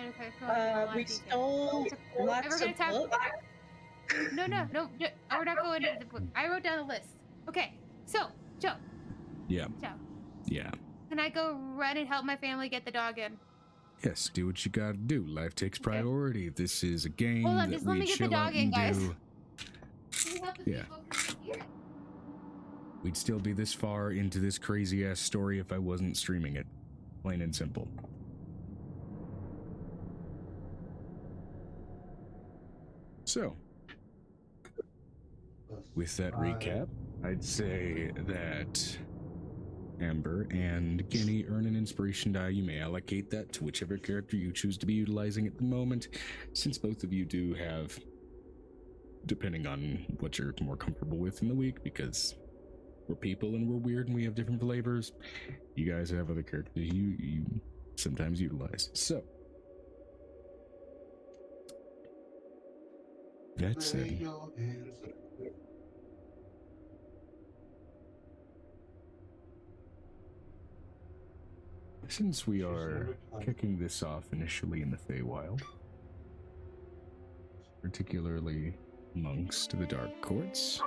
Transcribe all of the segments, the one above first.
Okay, go on. We stole lots of books. No, we're not going into the book. I wrote down a list. Okay, so, Joe, Yeah. Joe, Yeah. can I go run and help my family get the dog in? Yes, do what you gotta do. Life takes priority. This is a game Hold on, that just let we me get the chill out dog in, and guys. do. Can you help the Yeah. people? 'Cause I hear it. We'd still be this far into this crazy-ass story if I wasn't streaming it. Plain and simple. So, with that recap, I'd say that Amber and Guinea earn an inspiration die. You may allocate that to whichever character you choose to be utilizing at the moment, since both of you do have, depending on what you're more comfortable with in the week, because we're people and we're weird and we have different flavors, you guys have other characters you sometimes utilize. So, that said, since we are kicking this off initially in the Feywild, particularly amongst the Dark Courts,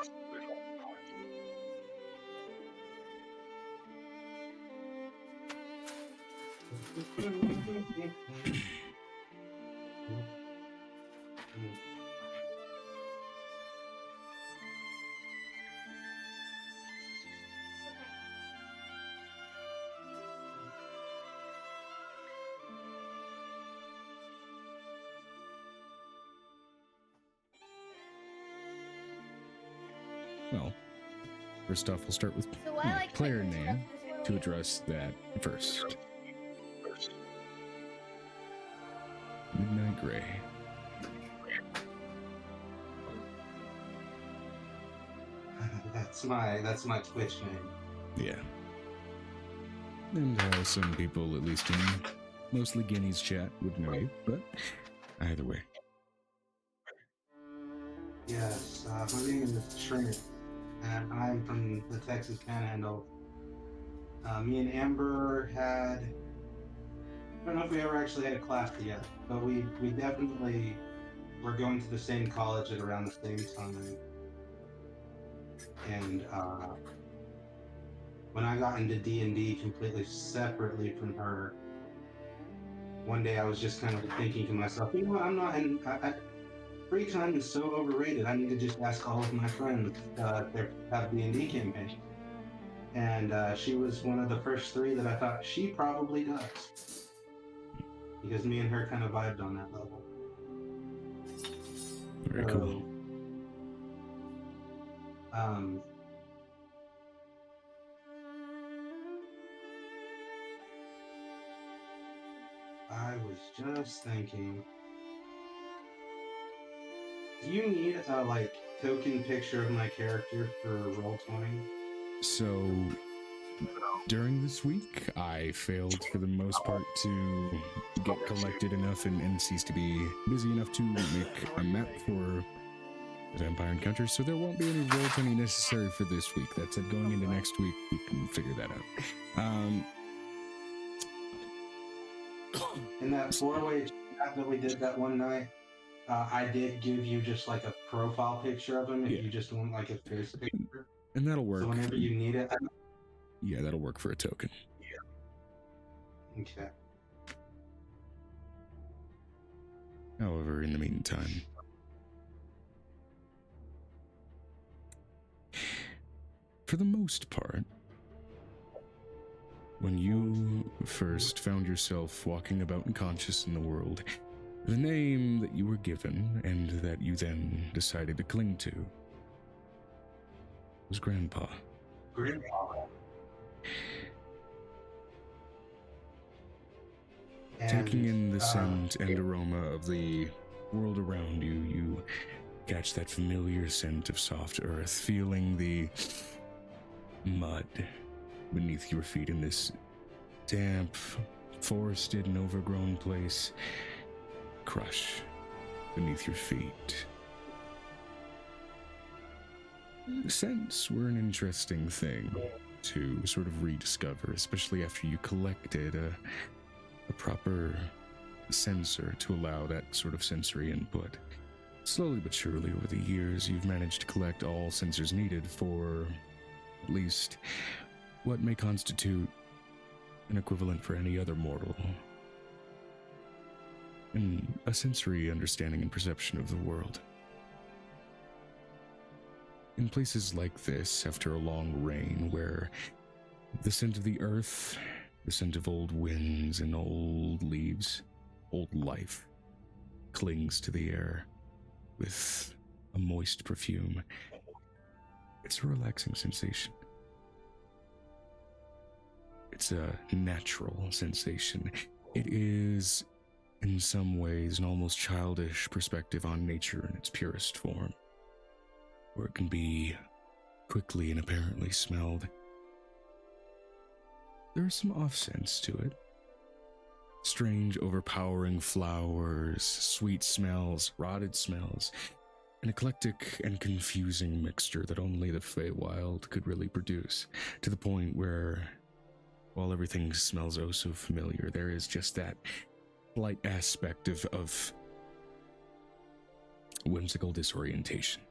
well, first off, we'll start with player name to address that first. Midnight Gray. That's my Twitch name. Yeah. And how some people, at least in mostly Guinea's chat, would know you, but either way. Yes, my name is Trent, and I'm from the Texas Panhandle. Me and Amber had, I don't know if we ever actually had a class together, but we definitely were going to the same college at around the same time. And when I got into D&D completely separately from her, one day I was just kind of thinking to myself, you know what, I'm not, and free time is so overrated. I need to just ask all of my friends if they have D&D campaigns. And she was one of the first three that I thought she probably does, because me and her kind of vibed on that level. Very cool. I was just thinking, do you need a like token picture of my character for Roll20? So, during this week, I failed for the most part to get collected enough and cease to be busy enough to make a map for Vampire Encounters, so there won't be any Roll20 necessary for this week. That said, going into next week, we can figure that out. In that 4-way chat that we did that one night, I did give you just like a profile picture of him if you just want like a face picture. And that'll work. So whenever you need it. Yeah, that'll work for a token. Yeah. Okay. However, in the meantime, for the most part, when you first found yourself walking about unconscious in the world, the name that you were given and that you then decided to cling to was Grandpa. Grandpa. Taking in the scent and aroma of the world around you, you catch that familiar scent of soft earth, feeling the mud beneath your feet in this damp, forested and overgrown place crush beneath your feet. Scents were an interesting thing to sort of rediscover, especially after you collected a proper sensor to allow that sort of sensory input. Slowly but surely over the years, you've managed to collect all sensors needed for at least what may constitute an equivalent for any other mortal. And a sensory understanding and perception of the world. In places like this, after a long rain, where the scent of the earth, the scent of old winds and old leaves, old life, clings to the air with a moist perfume, it's a relaxing sensation. It's a natural sensation. It is, in some ways, an almost childish perspective on nature in its purest form, where it can be quickly and apparently smelled. There are some off-scents to it. Strange, overpowering flowers, sweet smells, rotted smells, an eclectic and confusing mixture that only the Feywild could really produce, to the point where, while everything smells oh so familiar, there is just that slight aspect of whimsical disorientation.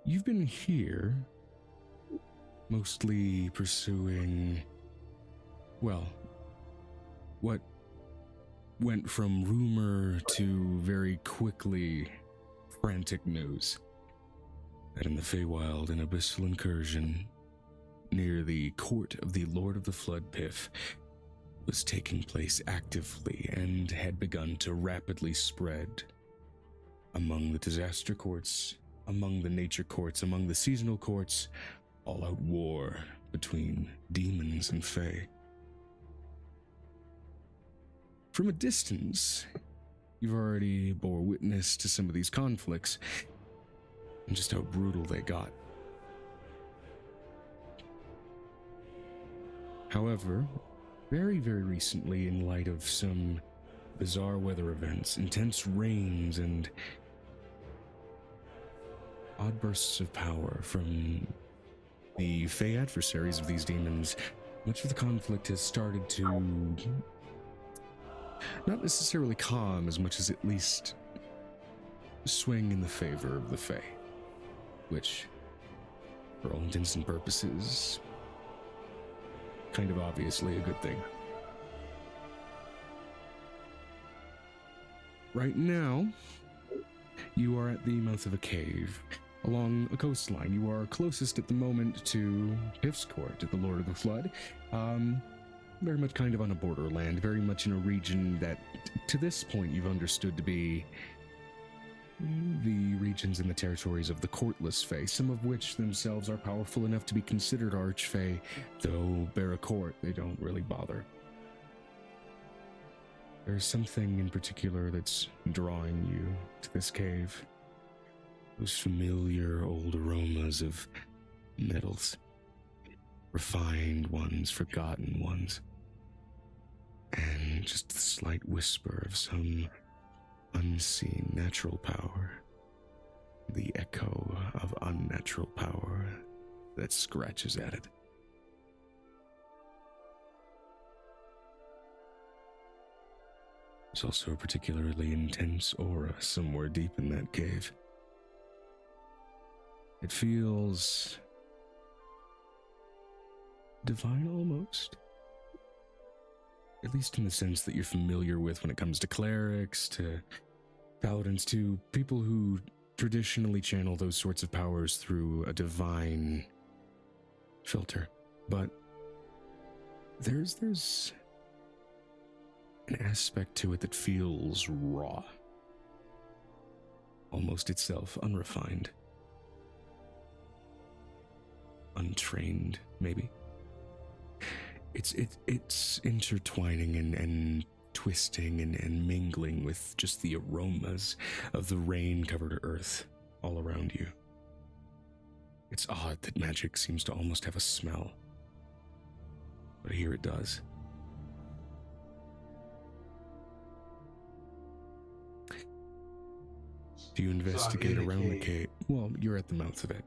You've been here, mostly pursuing, well, what went from rumor to very quickly frantic news that in the Feywild, an abyssal incursion near the court of the Lord of the Flood Piff was taking place actively and had begun to rapidly spread among the disaster courts, among the nature courts, among the seasonal courts, all-out war between demons and Fey. From a distance, you've already bore witness to some of these conflicts and just how brutal they got. However, very, very recently, in light of some bizarre weather events, intense rains, and odd bursts of power from the Fey adversaries of these demons, much of the conflict has started to not necessarily calm as much as at least swing in the favor of the Fey, which, for all intents and purposes, kind of obviously a good thing. Right now, you are at the mouth of a cave along a coastline. You are closest at the moment to Piff's court, at the Lord of the Flood. Very much kind of on a borderland, very much in a region that, to this point, you've understood to be the regions and the territories of the courtless Fae, some of which themselves are powerful enough to be considered archfey, though bear a court, they don't really bother. There's something in particular that's drawing you to this cave. Those familiar old aromas of metals. Refined ones, forgotten ones. And just the slight whisper of some unseen natural power. The echo of unnatural power that scratches at it. There's also a particularly intense aura somewhere deep in that cave. It feels divine almost. At least in the sense that you're familiar with when it comes to clerics, to paladins, to people who traditionally channel those sorts of powers through a divine filter. But there's an aspect to it that feels raw. Almost itself unrefined. Untrained, maybe. It's intertwining and twisting and mingling with just the aromas of the rain-covered earth all around you. It's odd that magic seems to almost have a smell, but here it does. Do you investigate around the cave? Well, you're at the mouth of it.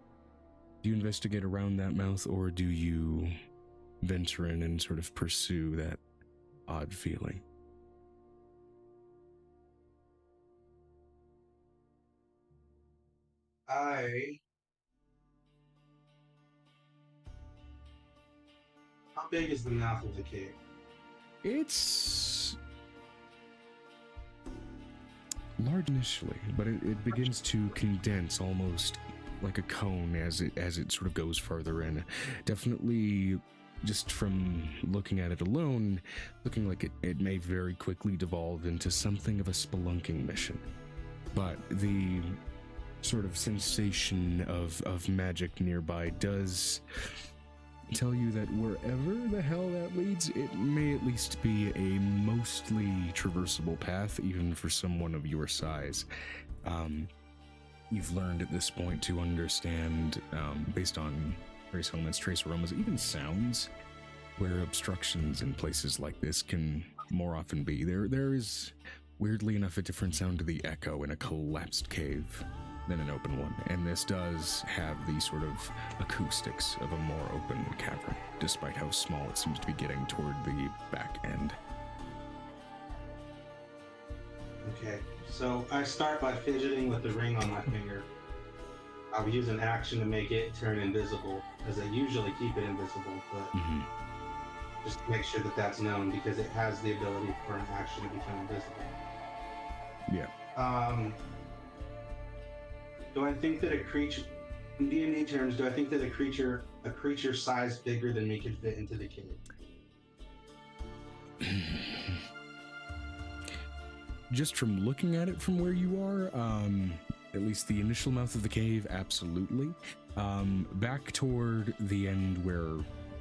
Do you investigate around that mouth, or do you venture in and sort of pursue that odd feeling. How big is the mouth of the cave? It's large initially, but it begins to condense almost like a cone as it sort of goes further in. Definitely, just from looking at it alone, looking like it may very quickly devolve into something of a spelunking mission. But the sort of sensation of magic nearby does tell you that wherever the hell that leads, it may at least be a mostly traversable path, even for someone of your size. You've learned at this point to understand, based on trace elements, trace aromas, even sounds, where obstructions in places like this can more often be. There is, weirdly enough, a different sound to the echo in a collapsed cave than an open one, and this does have the sort of acoustics of a more open cavern, despite how small it seems to be getting toward the back end. Okay, so I start by fidgeting with the ring on my finger. I'll use an action to make it turn invisible, as I usually keep it invisible, but just to make sure that that's known, because it has the ability for an action to become invisible. Yeah. Do I think that a creature, in D&D terms, do I think that a creature size bigger than me could fit into the cave? Just from looking at it from where you are, at least the initial mouth of the cave, absolutely. Back toward the end where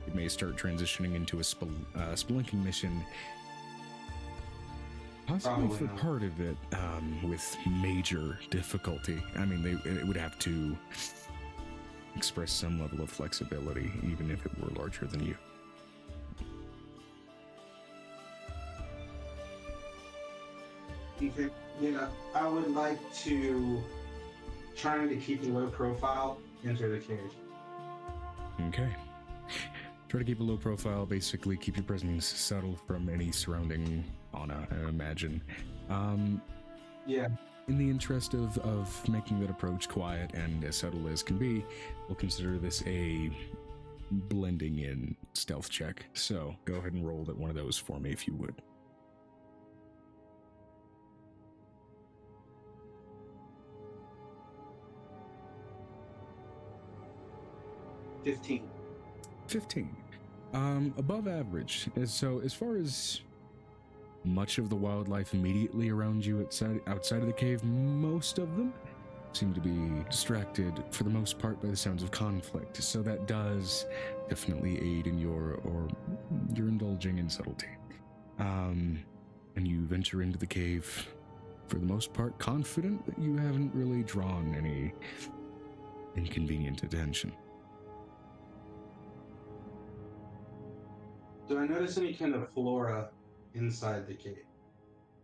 it may start transitioning into a spelunking mission, possibly Probably for not. part of it, with major difficulty. I mean, it would have to express some level of flexibility, even if it were larger than you. Okay, yeah, I would like to, trying to keep a low profile, enter the cave. Okay. Try to keep a low profile, basically keep your presence subtle from any surrounding fauna, I imagine. Yeah. In the interest of making that approach quiet and as subtle as can be, we'll consider this a blending in stealth check. So go ahead and roll one of those for me if you would. 15. 15. Above average. So as far as much of the wildlife immediately around you outside of the cave, most of them seem to be distracted for the most part by the sounds of conflict. So that does definitely aid in your indulging in subtlety. And you venture into the cave for the most part confident that you haven't really drawn any inconvenient attention. Do I notice any kind of flora inside the cave?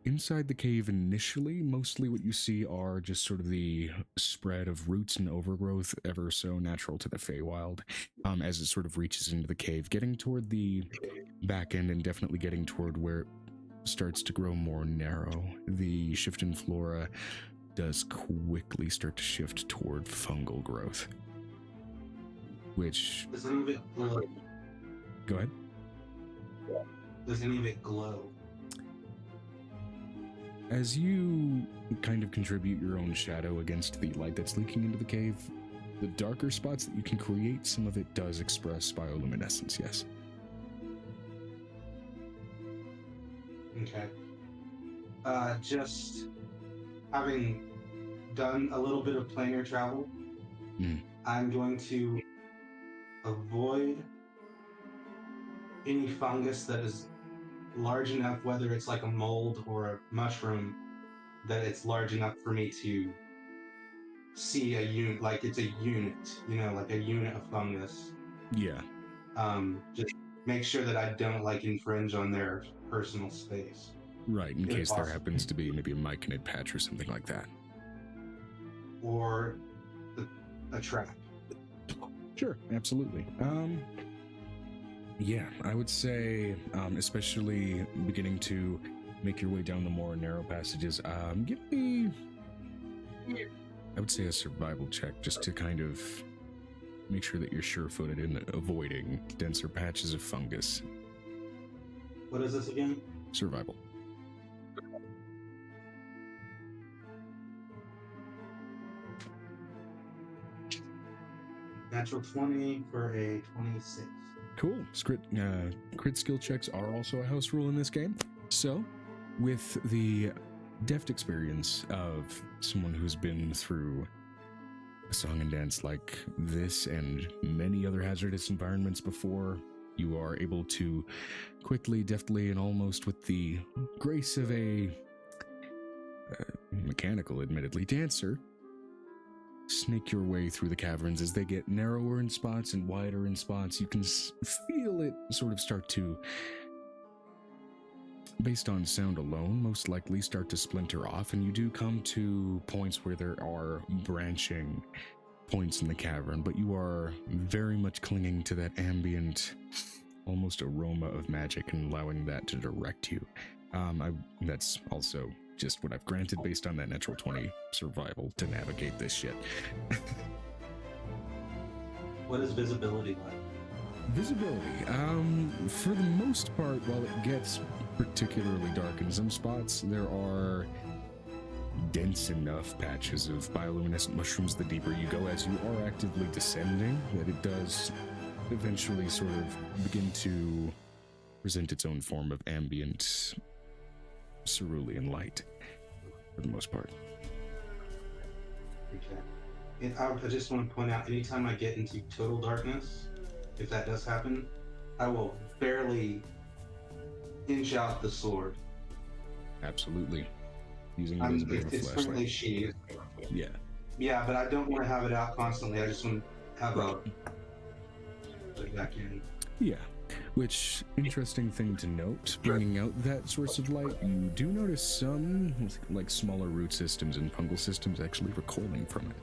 Inside the cave initially, mostly what you see are just sort of the spread of roots and overgrowth, ever so natural to the Feywild, as it sort of reaches into the cave, getting toward the back end and definitely getting toward where it starts to grow more narrow. The shift in flora does quickly start to shift toward fungal growth, which... Does any of it glow? Go ahead. Does any of it glow? As you kind of contribute your own shadow against the light that's leaking into the cave, the darker spots that you can create, some of it does express bioluminescence, yes. Okay. Just having done a little bit of planar travel, I'm going to avoid any fungus that is large enough, whether it's like a mold or a mushroom, that it's large enough for me to see a unit, like it's a unit, like a unit of fungus. Yeah. Just make sure that I don't infringe on their personal space. Right, in case there happens to be maybe a myconid patch or something like that. Or a trap. Sure, absolutely. Yeah, I would say, especially beginning to make your way down the more narrow passages, give me, I would say, a survival check just to kind of make sure that you're sure-footed in avoiding denser patches of fungus. What is this again? Survival. Natural 20 for a 26. Cool. Crit skill checks are also a house rule in this game. So, with the deft experience of someone who's been through a song and dance like this and many other hazardous environments before, you are able to quickly, deftly, and almost with the grace of a mechanical, admittedly, dancer, snake your way through the caverns. As they get narrower in spots and wider in spots, you can feel it sort of start to, based on sound alone, most likely start to splinter off, and you do come to points where there are branching points in the cavern, but you are very much clinging to that ambient, almost aroma of magic and allowing that to direct you. That's also just what I've granted based on that natural 20 survival to navigate this shit. What is visibility like? Visibility, for the most part, while it gets particularly dark in some spots, there are dense enough patches of bioluminescent mushrooms the deeper you go as you are actively descending that it does eventually sort of begin to present its own form of ambient cerulean light for the most part. Okay. And I just want to point out, anytime I get into total darkness, if that does happen, I will barely inch out the sword. Absolutely. Using it as a bit of a It's currently flashlight. sheathed. Yeah. Yeah, but I don't want to have it out constantly. I just want to have a put it back in. Yeah. Which, interesting thing to note, bringing out that source of light, you do notice some, like, smaller root systems and fungal systems actually recoiling from it.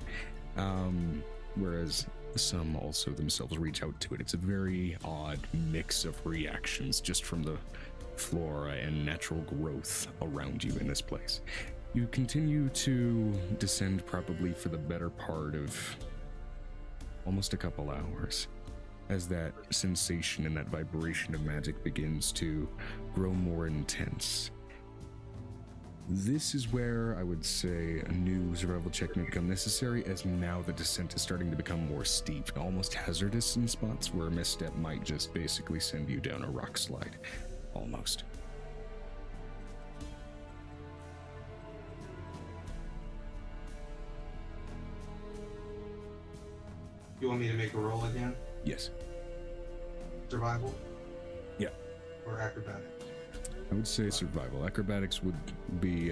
Whereas some also themselves reach out to it. It's a very odd mix of reactions just from the flora and natural growth around you in this place. You continue to descend probably for the better part of almost a couple hours as that sensation and that vibration of magic begins to grow more intense. This is where I would say a new survival check may become necessary, as now the descent is starting to become more steep, almost hazardous in spots where a misstep might just basically send you down a rock slide. Almost. You want me to make a roll again? Yes. Survival? Yeah. Or acrobatics? I would say survival. Acrobatics would be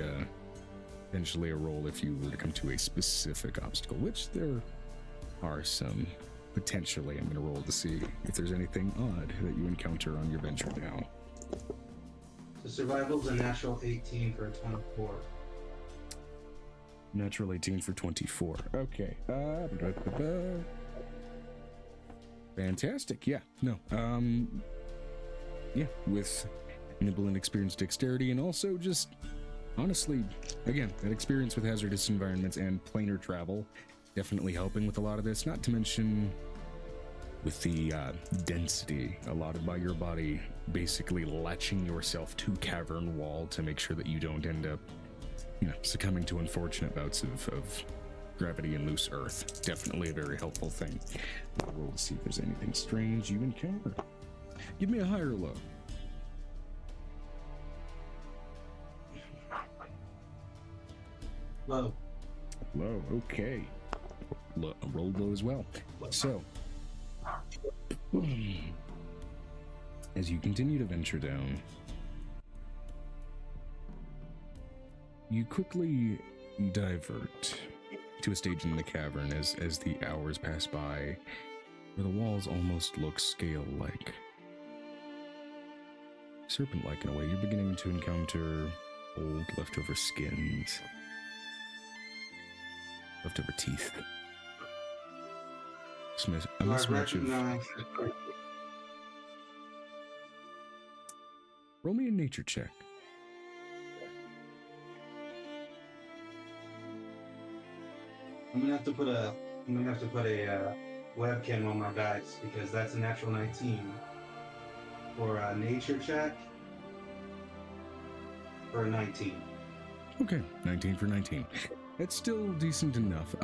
potentially a roll if you were to come to a specific obstacle, which there are some. Potentially, I'm going to roll to see if there's anything odd that you encounter on your venture down. So survival's a natural 18 for a 24. Natural 18 for 24. Okay. Fantastic. Yeah. No. Yeah. With nimble and experienced dexterity, and also just honestly, again, that experience with hazardous environments and planar travel definitely helping with a lot of this. Not to mention with the density allotted by your body, basically latching yourself to cavern wall to make sure that you don't end up, succumbing to unfortunate bouts of gravity and loose earth. Definitely a very helpful thing. I'll roll to see if there's anything strange you encounter. Give me a high or low. Low. Low, okay. Rolled low as well. So, as you continue to venture down, you quickly divert to a stage in the cavern as the hours pass by, where the walls almost look scale-like. Serpent-like in a way. You're beginning to encounter old leftover skins, leftover teeth. A Do I mismatch of... recognize Roll me a nature check. I'm gonna have to put a webcam on my dice because that's a natural 19 for a nature check for a 19. Okay, 19 for 19. It's still decent enough.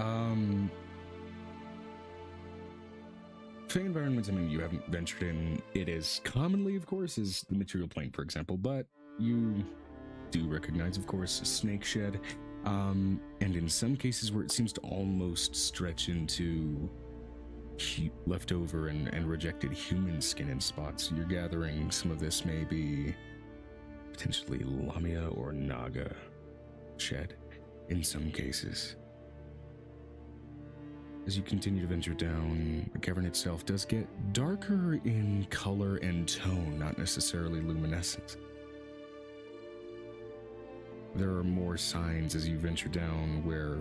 Fey environments, I mean, you haven't ventured in it as commonly, of course, as the material plane, for example, but you do recognize, of course, snake shed, and in some cases where it seems to almost stretch into leftover and rejected human skin in spots, you're gathering some of this may be potentially Lamia or Naga shed in some cases. As you continue to venture down, the cavern itself does get darker in color and tone, not necessarily luminescence. There are more signs as you venture down where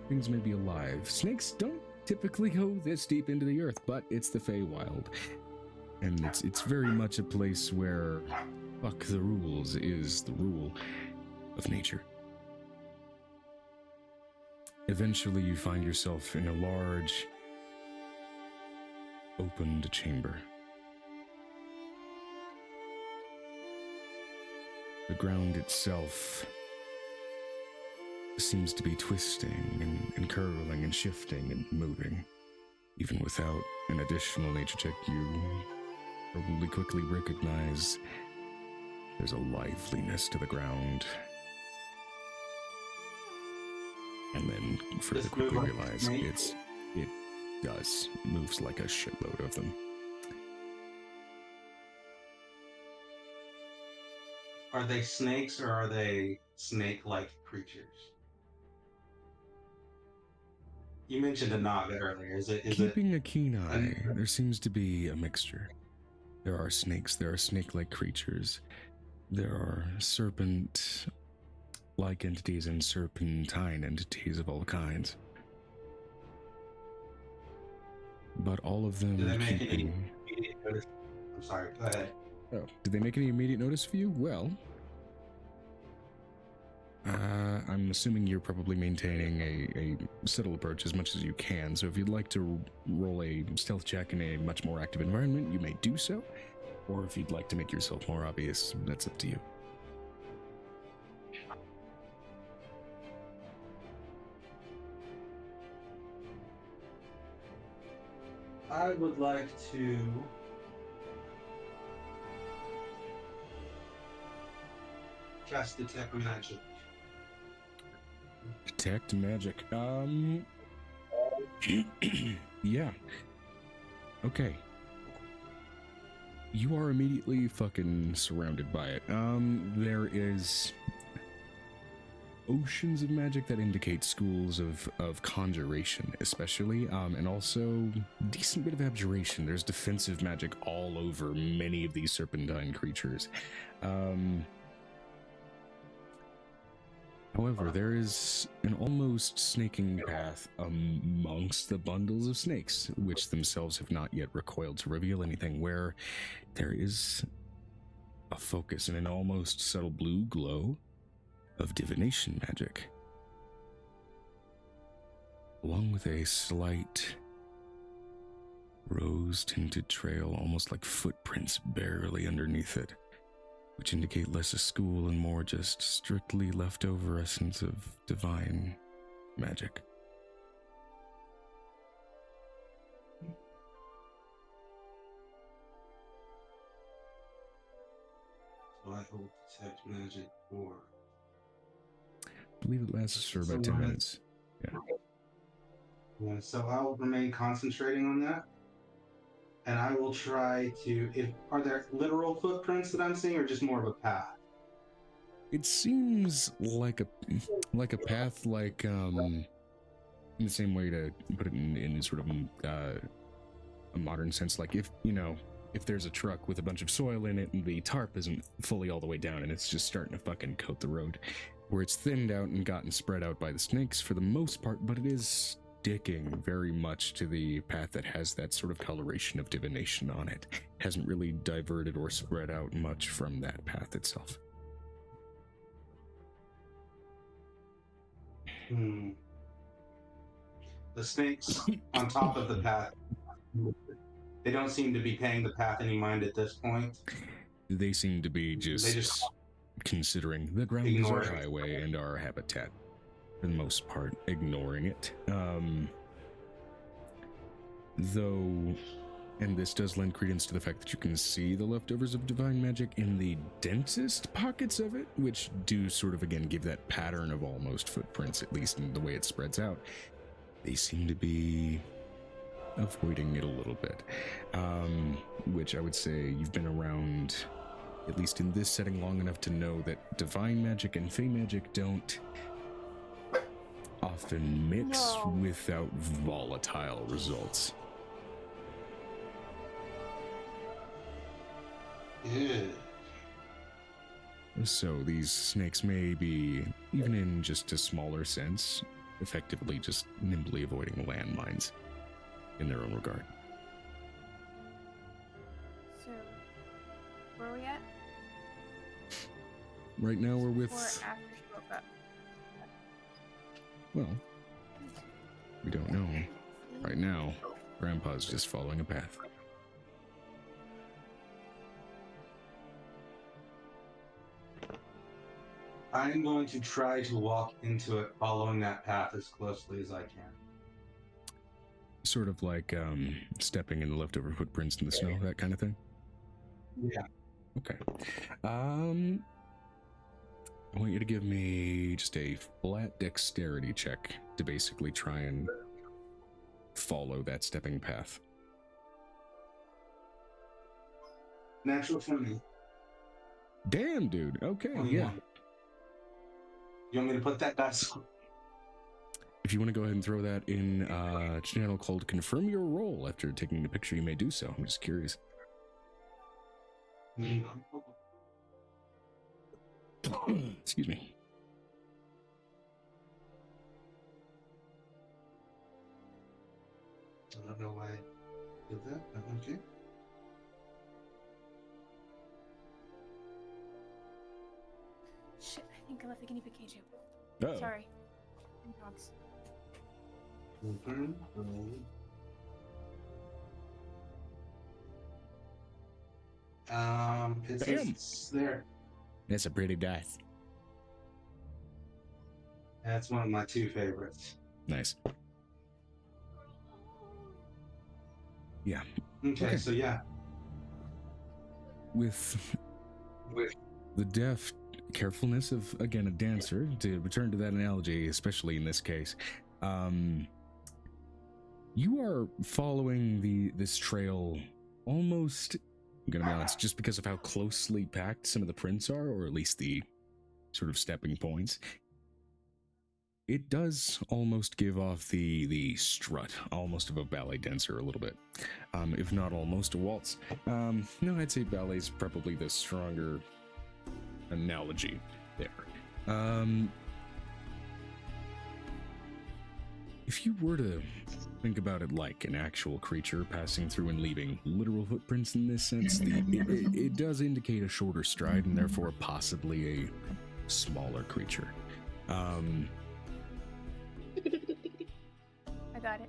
things may be alive. Snakes don't typically go this deep into the earth, but it's the Feywild. And it's very much a place where fuck the rules is the rule of nature. Eventually you find yourself in a large, opened chamber. The ground itself seems to be twisting and curling and shifting and moving. Even without an additional nature check, you probably quickly recognize there's a liveliness to the ground. And then further quickly realize it does. It moves like a shitload of them. Are they snakes or are they snake-like creatures? You mentioned a Naga earlier. Keeping a keen eye, there seems to be a mixture. There are snakes, there are snake-like creatures, there are serpent-like entities and serpentine entities of all kinds. But all of them Do they make keeping... any immediate notice? I'm sorry, go ahead. Oh, did they make any immediate notice for you? Well, I'm assuming you're probably maintaining a subtle approach as much as you can, so if you'd like to roll a stealth check in a much more active environment, you may do so. Or if you'd like to make yourself more obvious, that's up to you. I would like to cast Detect Magic. Detect magic. Yeah. Okay. You are immediately fucking surrounded by it. There is oceans of magic that indicate schools of conjuration, especially, and also decent bit of abjuration. There's defensive magic all over many of these serpentine creatures. However, there is an almost snaking path amongst the bundles of snakes, which themselves have not yet recoiled to reveal anything, where there is a focus and an almost subtle blue glow of divination magic, along with a slight rose-tinted trail, almost like footprints barely underneath it, which indicate less a school and more just strictly leftover essence of divine magic. So I hold Detect Magic for... I believe it lasts for about 10 minutes. Yeah, so I will remain concentrating on that. And I will try to... Are there literal footprints that I'm seeing or just more of a path? It seems like a path, like in the same way to put it in sort of a modern sense, like if there's a truck with a bunch of soil in it and the tarp isn't fully all the way down and it's just starting to fucking coat the road, where it's thinned out and gotten spread out by the snakes for the most part, but it is sticking very much to the path that has that sort of coloration of divination on it. Hasn't really diverted or spread out much from that path itself. The snakes on top of the path, they don't seem to be paying the path any mind at this point. They seem to be just considering the ground is our highway and our habitat. For the most part, ignoring it. Though, and this does lend credence to the fact that you can see the leftovers of divine magic in the densest pockets of it, which do sort of, again, give that pattern of almost footprints, at least in the way it spreads out. They seem to be avoiding it a little bit, which I would say you've been around, at least in this setting, long enough to know that divine magic and fey magic don't often mix without volatile results. Yeah. So these snakes may be, even in just a smaller sense, effectively just nimbly avoiding landmines in their own regard. So, where are we at? Right now we're Before with... or after she woke up? Well, we don't know. Right now, Grandpa's just following a path. I'm going to try to walk into it following that path as closely as I can. Sort of like stepping in the leftover footprints in the snow, that kind of thing? Yeah. Okay. I want you to give me just a flat dexterity check to basically try and follow that stepping path. Natural 20. Damn, dude. Okay, 21. yeah. You want me to put that dice? If you want to go ahead and throw that in a channel called Confirm Your Roll after taking the picture, you may do so. I'm just curious. Excuse me. I don't know why I did that, but okay. Shit, I think I left the guinea pig cage open. Oh. Sorry. Dogs. Confirm roll. It's there. That's a pretty dice. That's one of my two favorites. Nice. Yeah. Okay, so yeah. With the deft carefulness of, again, a dancer, to return to that analogy, especially in this case, you are following this trail almost, I'm gonna be honest, just because of how closely packed some of the prints are, or at least the sort of stepping points. It does almost give off the strut, almost of a ballet dancer a little bit, if not almost a waltz. No, I'd say ballet's probably the stronger analogy there. If you were to think about it like an actual creature passing through and leaving literal footprints in this sense, it does indicate a shorter stride and therefore possibly a smaller creature. I got it.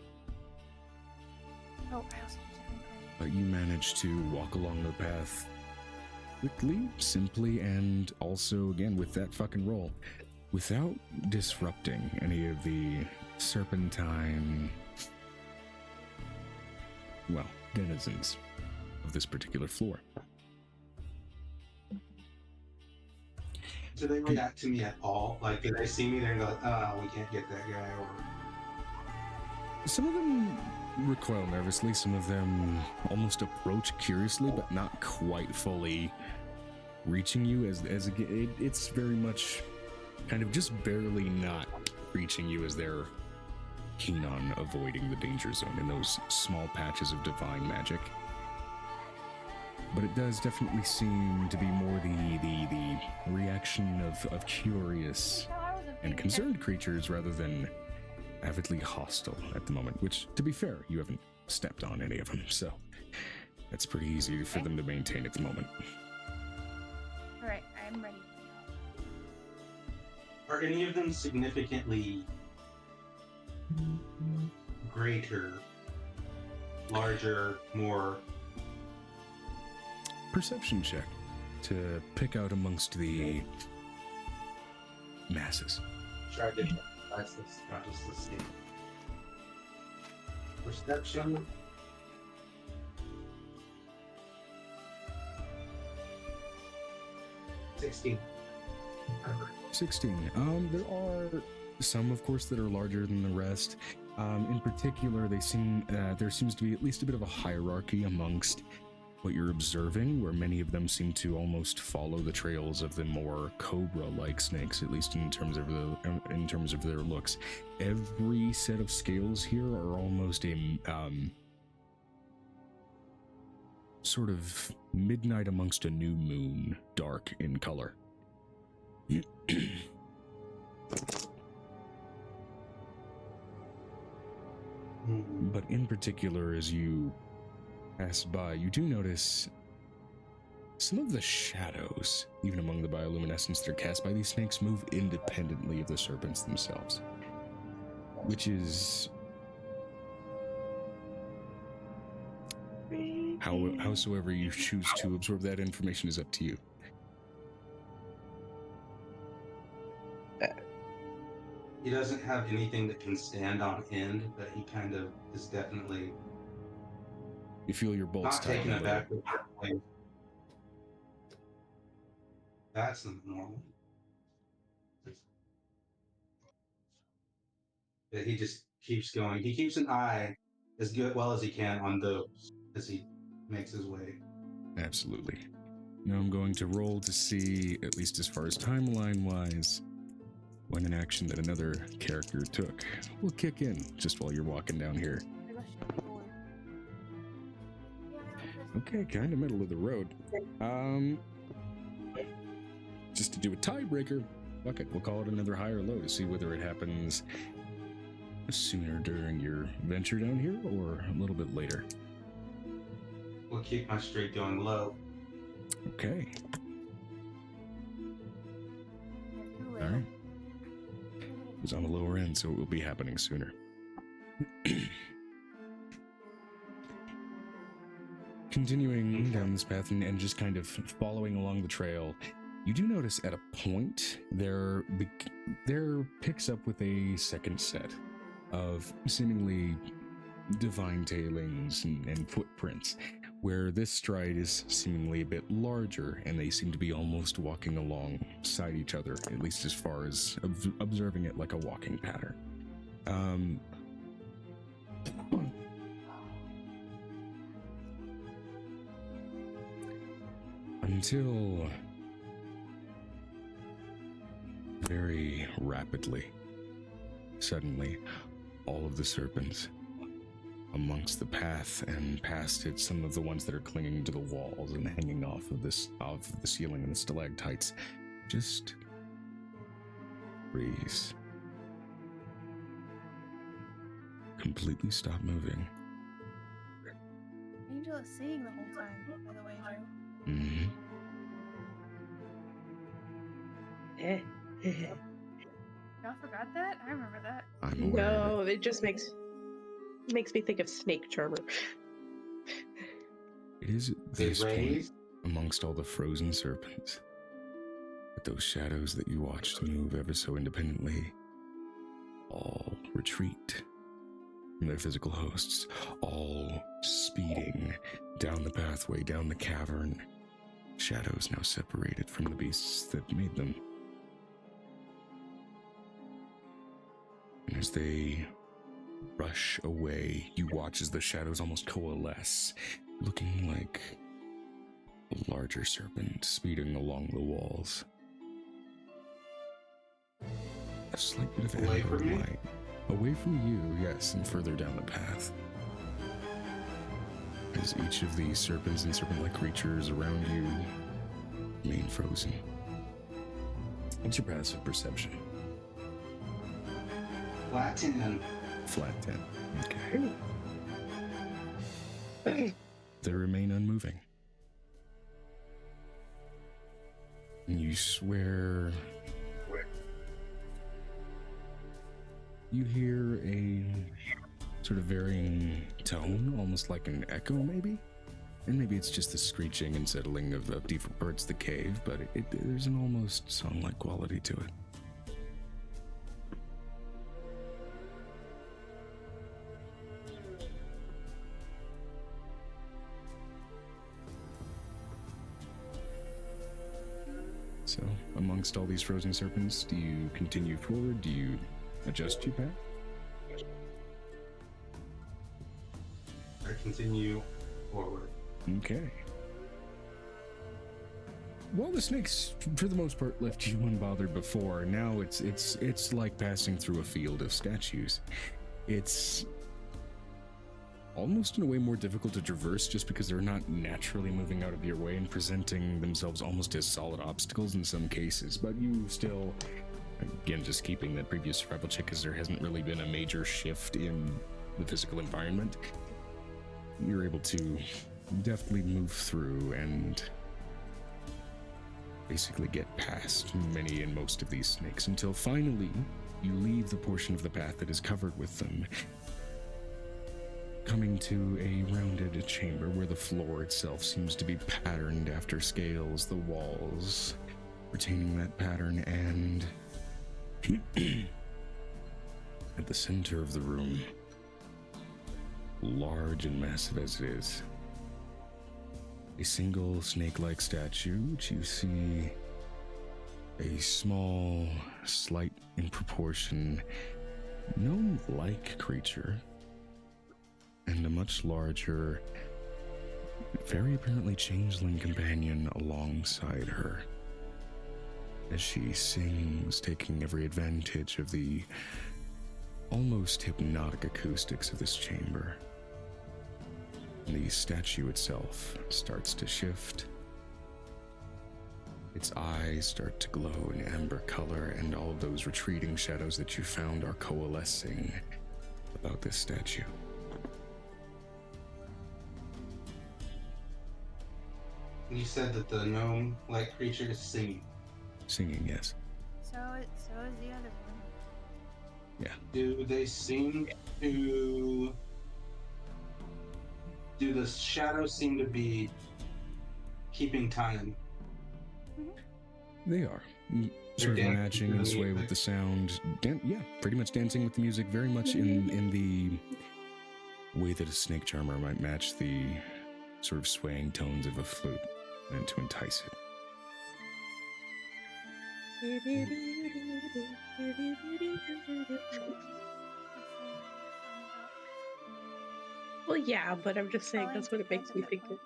Oh, I also need to But you managed to walk along the path quickly, simply, and also, again, with that fucking roll, without disrupting any of the serpentine, well, denizens of this particular floor. Do they react to me at all? Like, do they see me there and go, we can't get that guy over? Some of them recoil nervously, some of them almost approach curiously, but not quite fully reaching you it's very much kind of just barely not reaching you as they're keen on avoiding the danger zone in those small patches of divine magic. But it does definitely seem to be more the reaction of curious and concerned creatures rather than avidly hostile at the moment, which, to be fair, you haven't stepped on any of them, so that's pretty easy for them to maintain at the moment. All right, I'm ready. Are any of them significantly greater, larger, more? Perception check to pick out amongst the masses. Try different. That's this, not just the same. Perception. $16. 16. There are some, of course, that are larger than the rest. In particular, there seems to be at least a bit of a hierarchy amongst what you're observing, where many of them seem to almost follow the trails of the more cobra-like snakes, at least in terms of their looks. Every set of scales here are almost a sort of midnight amongst a new moon, dark in color. But in particular, as you pass by, you do notice some of the shadows, even among the bioluminescence that are cast by these snakes, move independently of the serpents themselves, which is howsoever you choose to absorb that information is up to you. He doesn't have anything that can stand on end, but he kind of is definitely You feel your bolts not taken tighten a aback little. with that. That's not normal. But he just keeps going. He keeps an eye as well as he can on those as he makes his way. Absolutely. Now I'm going to roll to see, at least as far as timeline-wise, when an action that another character took will kick in just while you're walking down here. Okay, kind of middle of the road. Just to do a tiebreaker, fuck it, we'll call it another high or low to see whether it happens sooner during your venture down here or a little bit later. We'll keep my streak going low. Okay. All right. It was on the lower end, so it will be happening sooner. Continuing down this path and just kind of following along the trail, you do notice at a point there picks up with a second set of seemingly divine tailings and footprints, where this stride is seemingly a bit larger, and they seem to be almost walking alongside each other, at least as far as observing it like a walking pattern. Until very rapidly, suddenly, all of the serpents amongst the path and past it, some of the ones that are clinging to the walls and hanging off of the ceiling and the stalactites, just freeze. Completely stop moving. Angel is singing the whole time, by the way, Joe. Mm-hmm. Y'all forgot that? I remember that. I'm aware of No, it just makes me think of Snake Charmer. it. It is at They this point, raise. amongst all the frozen serpents, that those shadows that you watched move ever so independently all retreat from their physical hosts, all speeding down the pathway, down the cavern. Shadows now separated from the beasts that made them. And as they rush away, you watch as the shadows almost coalesce, looking like a larger serpent speeding along the walls. A slight bit of Away amber from me? light. Away from you, yes, and further down the path. As each of these serpents and serpent-like creatures around you remain frozen. What's your passive perception? Flat 10. Flat 10. Okay. They remain unmoving. And you swear. You hear a sort of varying tone, almost like an echo, maybe? And maybe it's just the screeching and settling of different parts of the cave, but there's an almost song-like quality to it. So, amongst all these frozen serpents, do you continue forward? Do you adjust your path? I continue forward. Okay. While the snakes, for the most part, left you unbothered before, now it's like passing through a field of statues. It's almost in a way more difficult to traverse just because they're not naturally moving out of your way and presenting themselves almost as solid obstacles in some cases, but you still, again, just keeping that previous survival check because there hasn't really been a major shift in the physical environment, you're able to definitely move through and basically get past many and most of these snakes until finally you leave the portion of the path that is covered with them, coming to a rounded chamber where the floor itself seems to be patterned after scales, the walls retaining that pattern, and at the center of the room, large and massive as it is, a single snake-like statue, which you see a small, slight in proportion, gnome-like creature, and a much larger, very apparently changeling companion alongside her, as she sings, taking every advantage of the almost hypnotic acoustics of this chamber. The statue itself starts to shift. Its eyes start to glow in amber color, and all of those retreating shadows that you found are coalescing about this statue. You said that the gnome-like creature is singing. Singing, yes. So is the other one. Yeah. Do they seem to... Do the shadows seem to be keeping time? They are. Sort of dancing matching to and the sway with music. the sound. Yeah, pretty much dancing with the music, very much in the way that a snake charmer might match the sort of swaying tones of a flute and to entice it. Well, yeah, but I'm just saying that's what it makes me think of.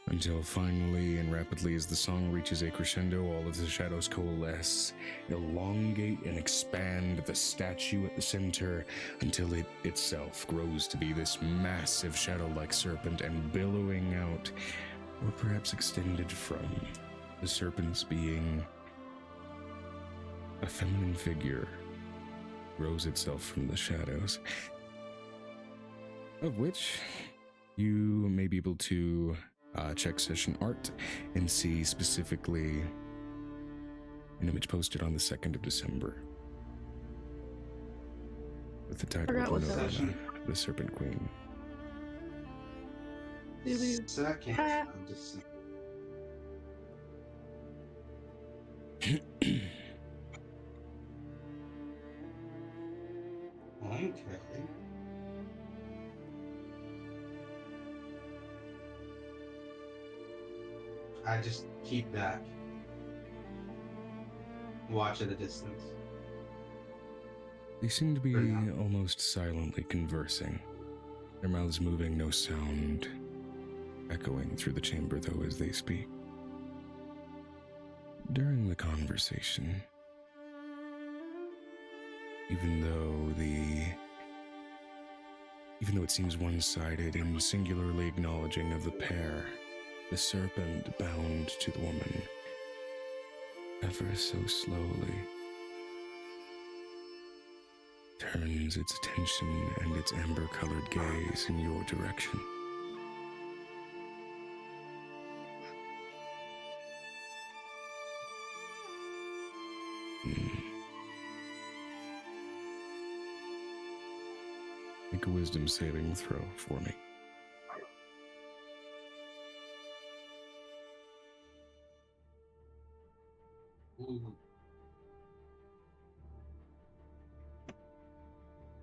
Until finally and rapidly as the song reaches a crescendo, all of the shadows coalesce, elongate and expand the statue at the center until it itself grows to be this massive shadow-like serpent, and billowing out, or perhaps extended from the serpent's being, a feminine figure grows itself from the shadows, of which you may be able to check session art and see specifically an image posted on the 2nd of December with the title Forgot what of that was. The Serpent Queen. Second of December. Okay. I just keep back. Watch at a distance. They seem to be For now. almost silently conversing, their mouths moving, no sound echoing through the chamber though as they speak. During the conversation, even though it seems one-sided and singularly acknowledging of the pair, the serpent bound to the woman, ever so slowly, turns its attention and its amber-colored gaze in your direction. Make a wisdom saving throw for me. Ooh.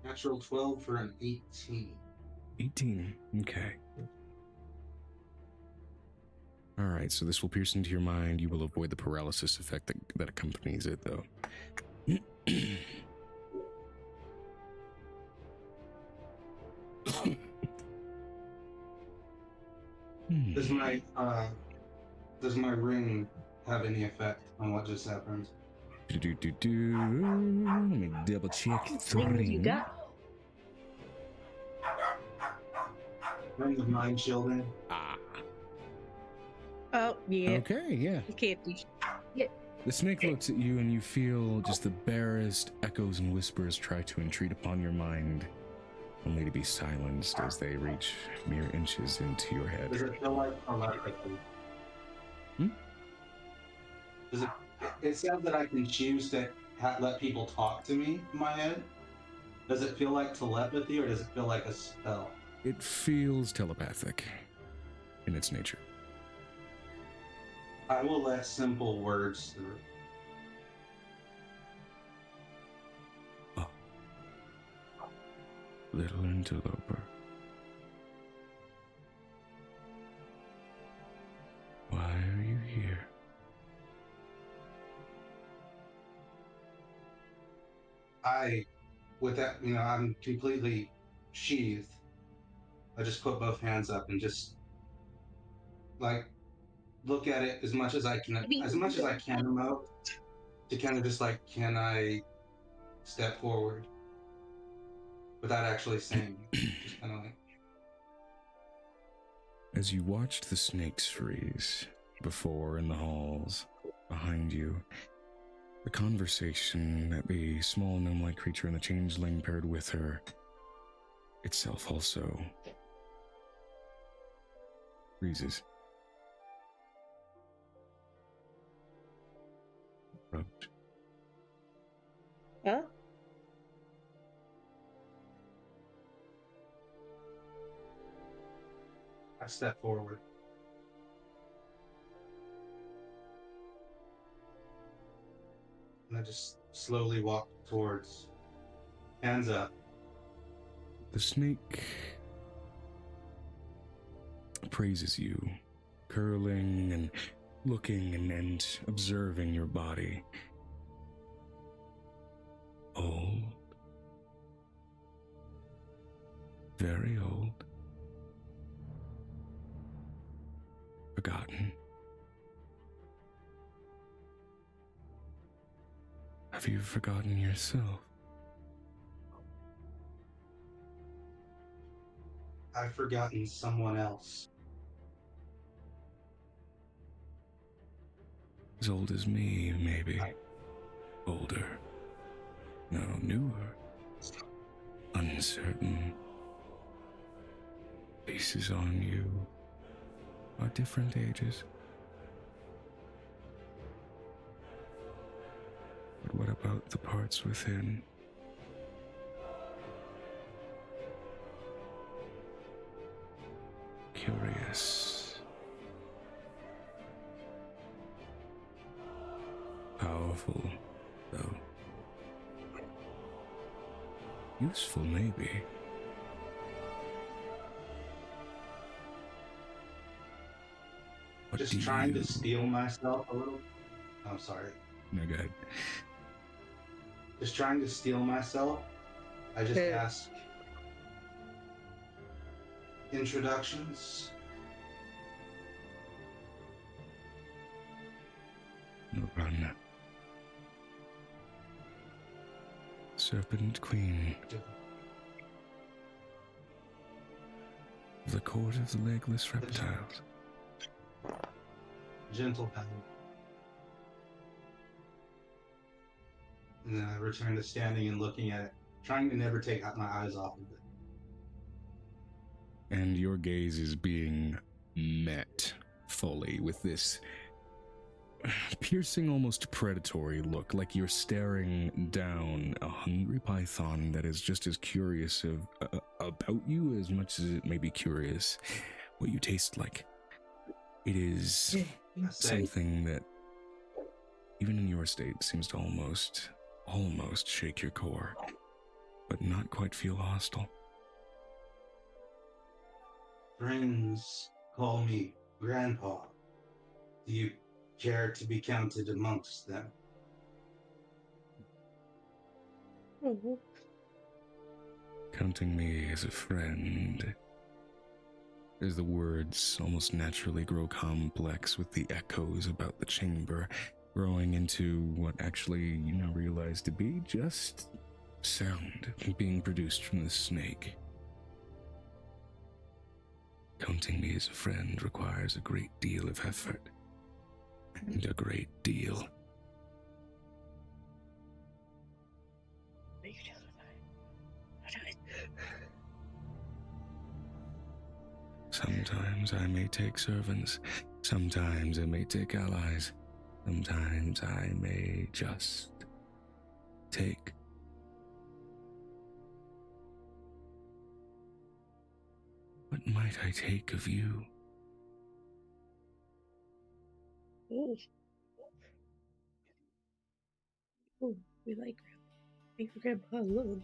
Natural 12 for an 18. 18. Okay. All right, so this will pierce into your mind. You will avoid the paralysis effect that accompanies it, though. Does my ring have any effect on what just happened? Let me double check the Ring ring. you got? Ring of Nine Children. Ah. Oh, yeah. Okay, yeah. You can't do shit. The snake looks at you and you feel just the barest echoes and whispers try to entreat upon your mind, only to be silenced as they reach mere inches into your head. Does it feel like telepathy? Does it? It says that I can choose to let people talk to me in my head. Does it feel like telepathy or does it feel like a spell? It feels telepathic in its nature. I will let simple words through. Oh. Little interloper. Why are you here? With that, I'm completely sheathed. I just put both hands up and just like look at it as much as I can emote to kind of just like, can I step forward without actually saying it? Just kind of like. As you watched the snakes freeze before in the halls behind you, the conversation that the small gnome-like creature and the changeling paired with her itself also freezes. Approach. Huh? I step forward. And I just slowly walk towards, hands up. The snake praises you, curling and looking and observing your body. Old. Very old. Forgotten. Have you forgotten yourself? I've forgotten someone else. As old as me, maybe. Older. No, newer. Uncertain. Faces on you are different ages. But what about the parts within? Curious. Powerful, though. Useful, maybe. What Just trying to steel myself a little. I'm sorry. No, go ahead. Just trying to steel myself. I just ask introductions. No run. Serpent Queen. The court of the legless reptiles. Gentle pattern. And then I return to standing and looking at trying to never take my eyes off of it. And your gaze is being met fully with this piercing, almost predatory look, like you're staring down a hungry python that is just as curious about you as much as it may be curious what you taste like. It is something that, even in your state, seems to almost shake your core, but not quite feel hostile. Friends call me Grandpa. Do you care to be counted amongst them? Oh, Counting me as a friend. As the words almost naturally grow complex with the echoes about the chamber, growing into what actually you now realize to be just sound being produced from the snake. Counting me as a friend requires a great deal of effort. And a great deal. are you terrified? Sometimes I may take servants, sometimes I may take allies, sometimes I may just take. What might I take of you? Oh. Oh, we like Grandpa. Leave Grandpa alone.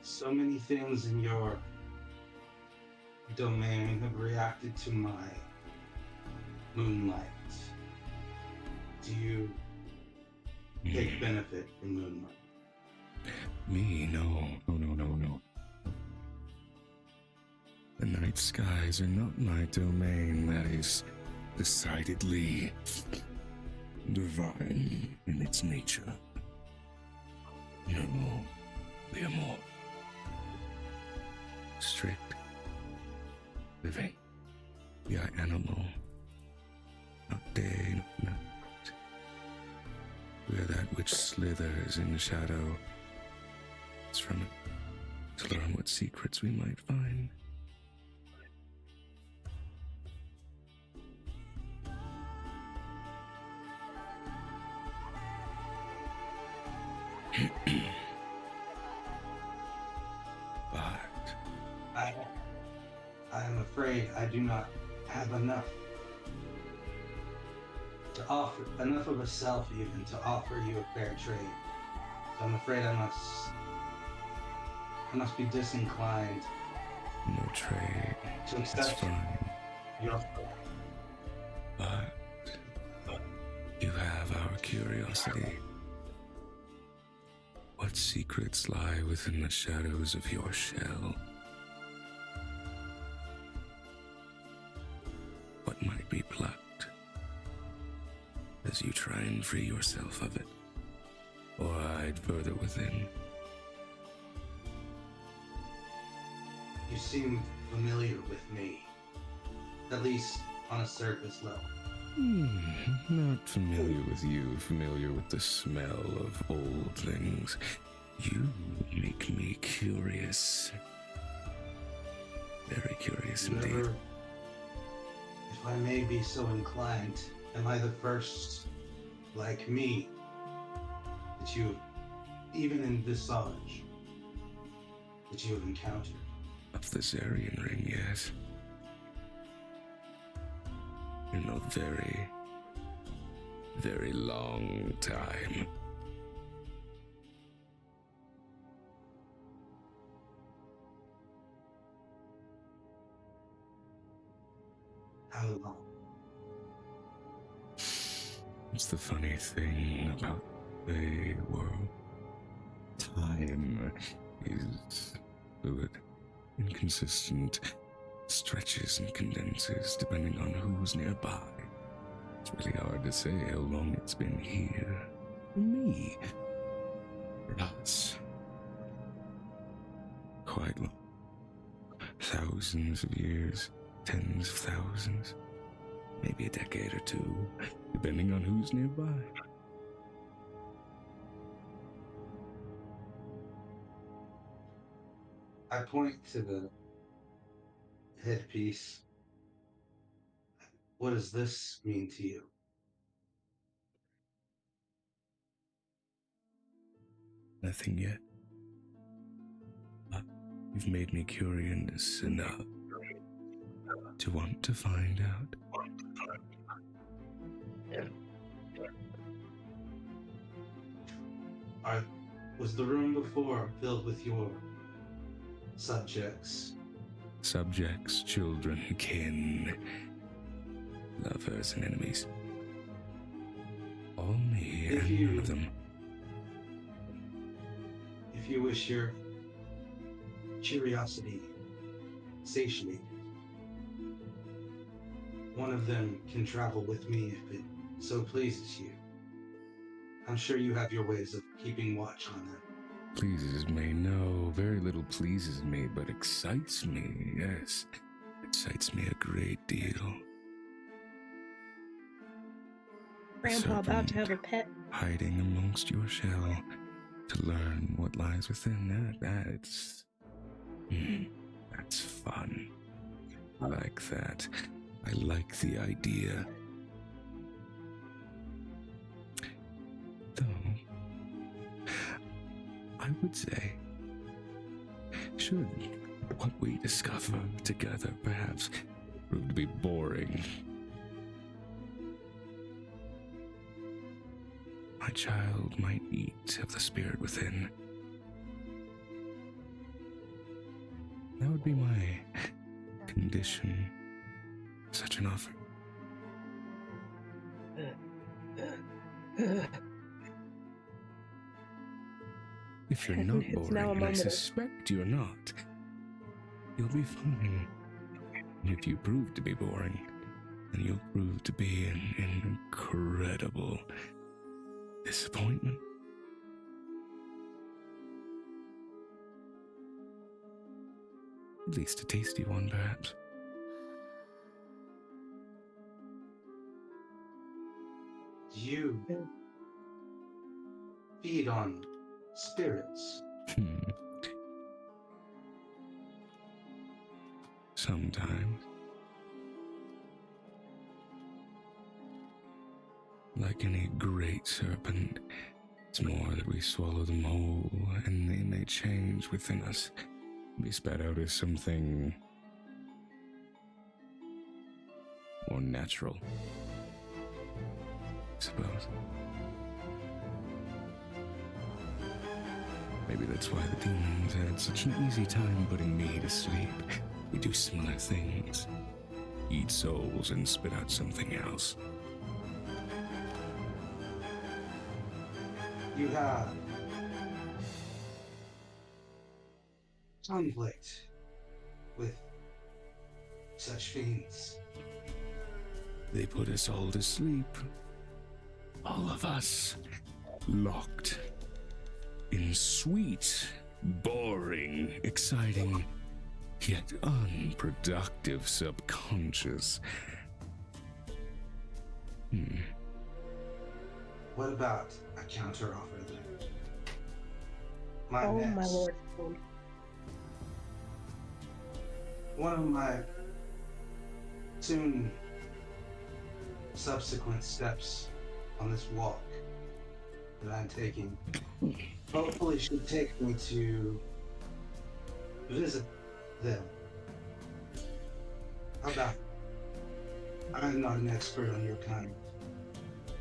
So many things in your domain have reacted to my moonlight. Do you take benefit from moonlight? Me? No. The night skies are not my domain. That is decidedly divine in its nature. No, they are more strict, living. We are animal, not day, not night. We are that which slithers in the shadow. It's from it to learn what secrets we might find. But I am afraid I do not have enough to offer, enough of a self even to offer you a fair trade. So I'm afraid I must be disinclined no trade. to That's accept fine. your. But you have our curiosity. What secrets lie within the shadows of your shell? What might be plucked as you try and free yourself of it, or hide further within? You seem familiar with me, at least on a surface level. Not familiar with you, familiar with the smell of old things. You make me curious. Very curious indeed. Never, if I may be so inclined, am I the first, like me, that you have, even in Visage, that you have encountered? Of the Zarian ring, yes. In a very, very long time. How long? It's the funny thing about the world. Time is fluid, inconsistent, stretches and condenses depending on who's nearby. It's really hard to say how long it's been here. For me. For us. Quite long. Thousands of years, tens of thousands, maybe a decade or two, depending on who's nearby. I point to the headpiece. What does this mean to you? Nothing yet. But you've made me curious enough to want to find out. Was the room before filled with your subjects? Subjects, children, kin, lovers, and enemies. All me If and you- none of them. If you wish your curiosity satiated, one of them can travel with me if it so pleases you. I'm sure you have your ways of keeping watch on them. Pleases me, no. Very little pleases me, but excites me, yes. Excites me a great deal. Grandpa about to have a pet. Hiding amongst your shell to learn what lies within that's fun. I like that. I like the idea. Though, I would say, should what we discover together perhaps prove to be boring, my child might eat of the spirit within. That would be my condition. Such an offer. If you're not It's boring, now a and I moment of- suspect you're not, you'll be fine. And if you prove to be boring, then you'll prove to be an incredible disappointment. At least a tasty one, perhaps. You feed on spirits. Sometimes. Like any great serpent, it's more that we swallow them whole, and they may change within us, be spat out as something more natural, I suppose. Maybe that's why the demons had such an easy time putting me to sleep. We do similar things. Eat souls and spit out something else. You have conflict with such fiends. They put us all to sleep. All of us. Locked. In sweet, boring, exciting, yet unproductive subconscious. What about a counteroffer then? My Oh next, my lord. one of my soon subsequent steps on this walk that I'm taking hopefully should take me to visit them. How about, I'm not an expert on your kind,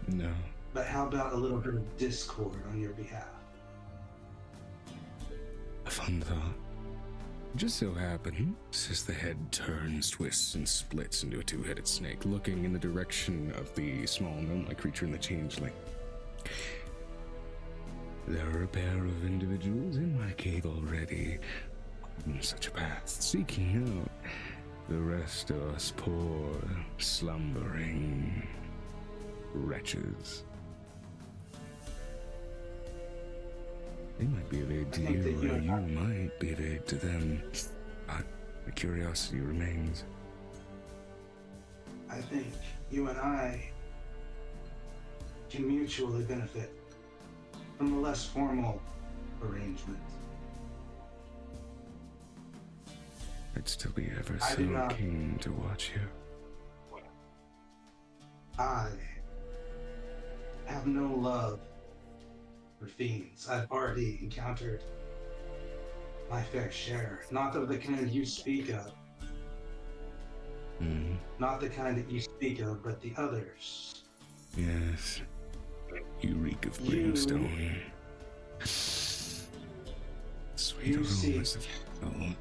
No. but how about a little bit of discord on your behalf? A fun thought. Just so happens, as the head turns, twists, and splits into a two-headed snake, looking in the direction of the small gnome-like creature in the changeling. There are a pair of individuals in my cave already, on such a path, seeking out the rest of us poor, slumbering wretches. They might be of aid to I think that you, you or and you I- might be of aid to them. But the curiosity remains. I think you and I can mutually benefit from a less formal arrangement. I'd still be ever I so do not- keen to watch you. I have no love for fiends. I've already encountered my fair share. Not of the kind you speak of. Hmm. Not the kind that you speak of, but the others. Yes. You reek of You- brimstone. Sweet You see- aromas of hell.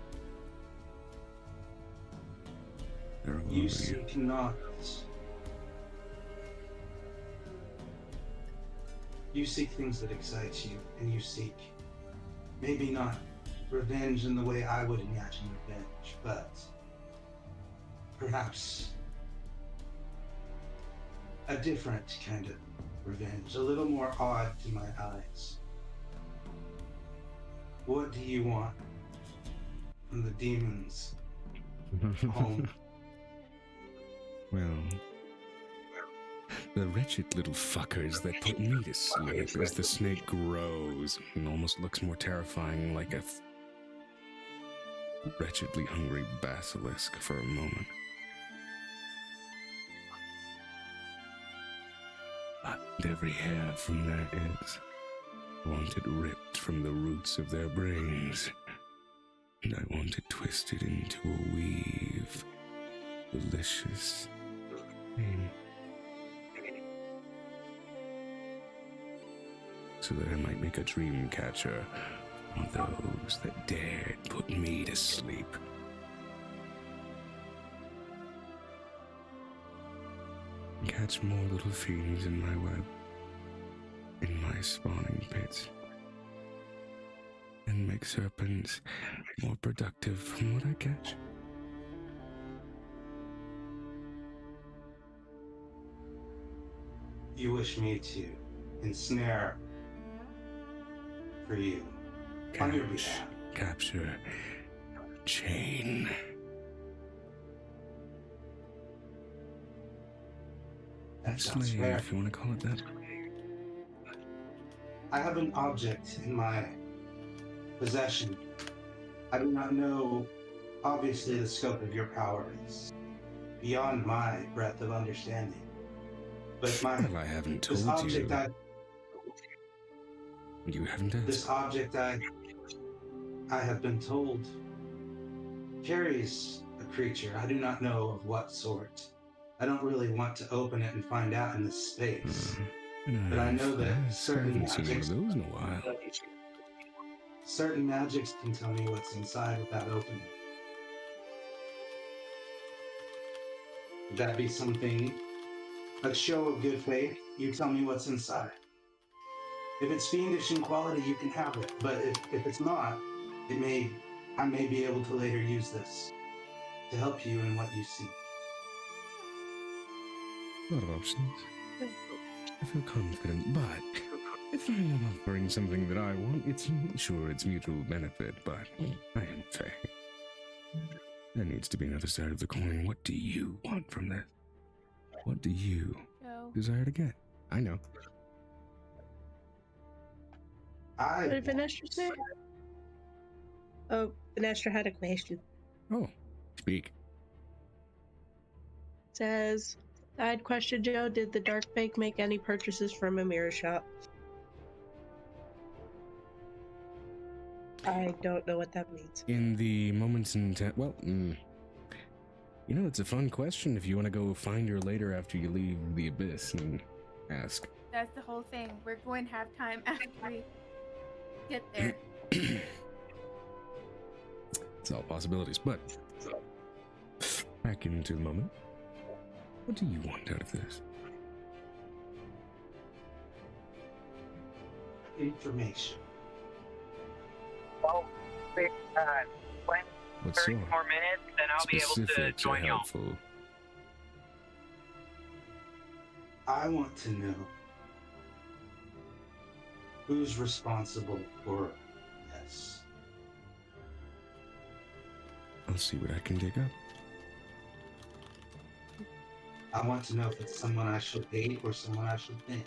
They're all over You you. seek not. You seek things that excite you, and you seek maybe not revenge in the way I would imagine revenge, but perhaps a different kind of revenge, a little more odd to my eyes. What do you want from the demons' home? Well, the wretched little fuckers that put me to sleep as the snake grows and almost looks more terrifying like a wretchedly hungry basilisk for a moment. But every hair from their heads, I want it ripped from the roots of their brains, and I want it twisted into a weave, delicious pain, so that I might make a dream catcher on those that dared put me to sleep. Catch more little fiends in my web, in my spawning pits, and make serpents more productive from what I catch. You wish me to ensnare for you on your Catch, behalf. capture, chain. That sounds Slave, fair. if you want to call it that. I have an object in my possession. I do not know, obviously, the scope of your power is beyond my breadth of understanding. But Well, I haven't this told object you. You haven't asked. this object I have been told carries a creature. I do not know of what sort. I don't really want to open it and find out in this space. But I know that I certain haven't seen one magics, of those in a while. certain magics can tell me what's inside without opening. Would that be something, a show of good faith? You tell me what's inside. If it's fiendish in quality, you can have it. But if it's not, I may be able to later use this to help you in what you seek. A lot of options. I feel confident, but if I'm offering something that I want, it's mutual benefit, but I am fair. There needs to be another side of the coin. What do you want from this? What do you Joe. desire to get? I know. What did Vanessa say? Oh, Vanessa had a question. Oh, speak. Says, I had question, Joe. Did the Dark Fake make any purchases from a mirror shop? I don't know what that means. In the moments in time, well, it's a fun question if you want to go find her later after you leave the abyss and ask. That's the whole thing. We're going to have time after we get there. It's all possibilities, but back into the moment. What do you want out of this? Information. Well, wait, 20, What's 30 your more minutes, then I'll be able to specifics are join y'all. helpful? I want to know who's responsible for this. I'll see what I can dig up. I want to know if it's someone I should hate or someone I should thank.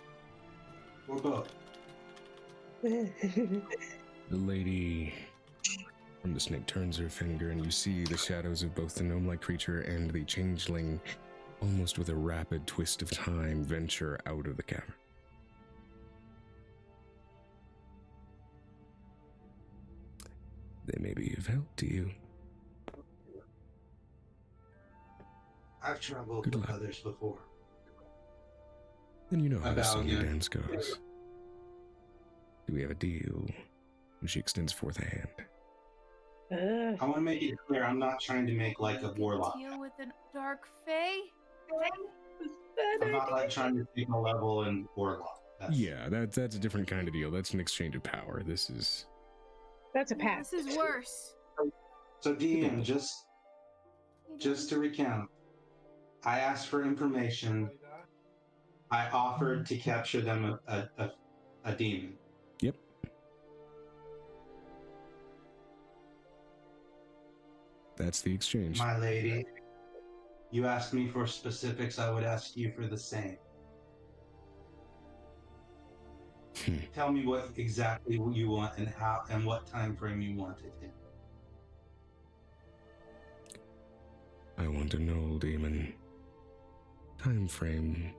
Or both. The lady The snake turns her finger, and you see the shadows of both the gnome-like creature and the changeling, almost with a rapid twist of time, venture out of the cavern. They may be of help to you. I've traveled Good with luck. others before. Then you know how I the bow song and again. dance goes. Do we have a deal? And she extends forth a hand. I want to make it clear, I'm not trying to make like a You warlock. could deal with a dark fae? I'm not like trying to take a level in warlock. Yeah, that's a different kind of deal. That's an exchange of power. This is... That's a Yeah, pact. this is worse. So DM, just to recount, I asked for information. I offered to capture them a demon. Yep. That's the exchange. My lady, you asked me for specifics, I would ask you for the same. Tell me what exactly you want and how and what time frame you want it in. I want a null demon. Time frame,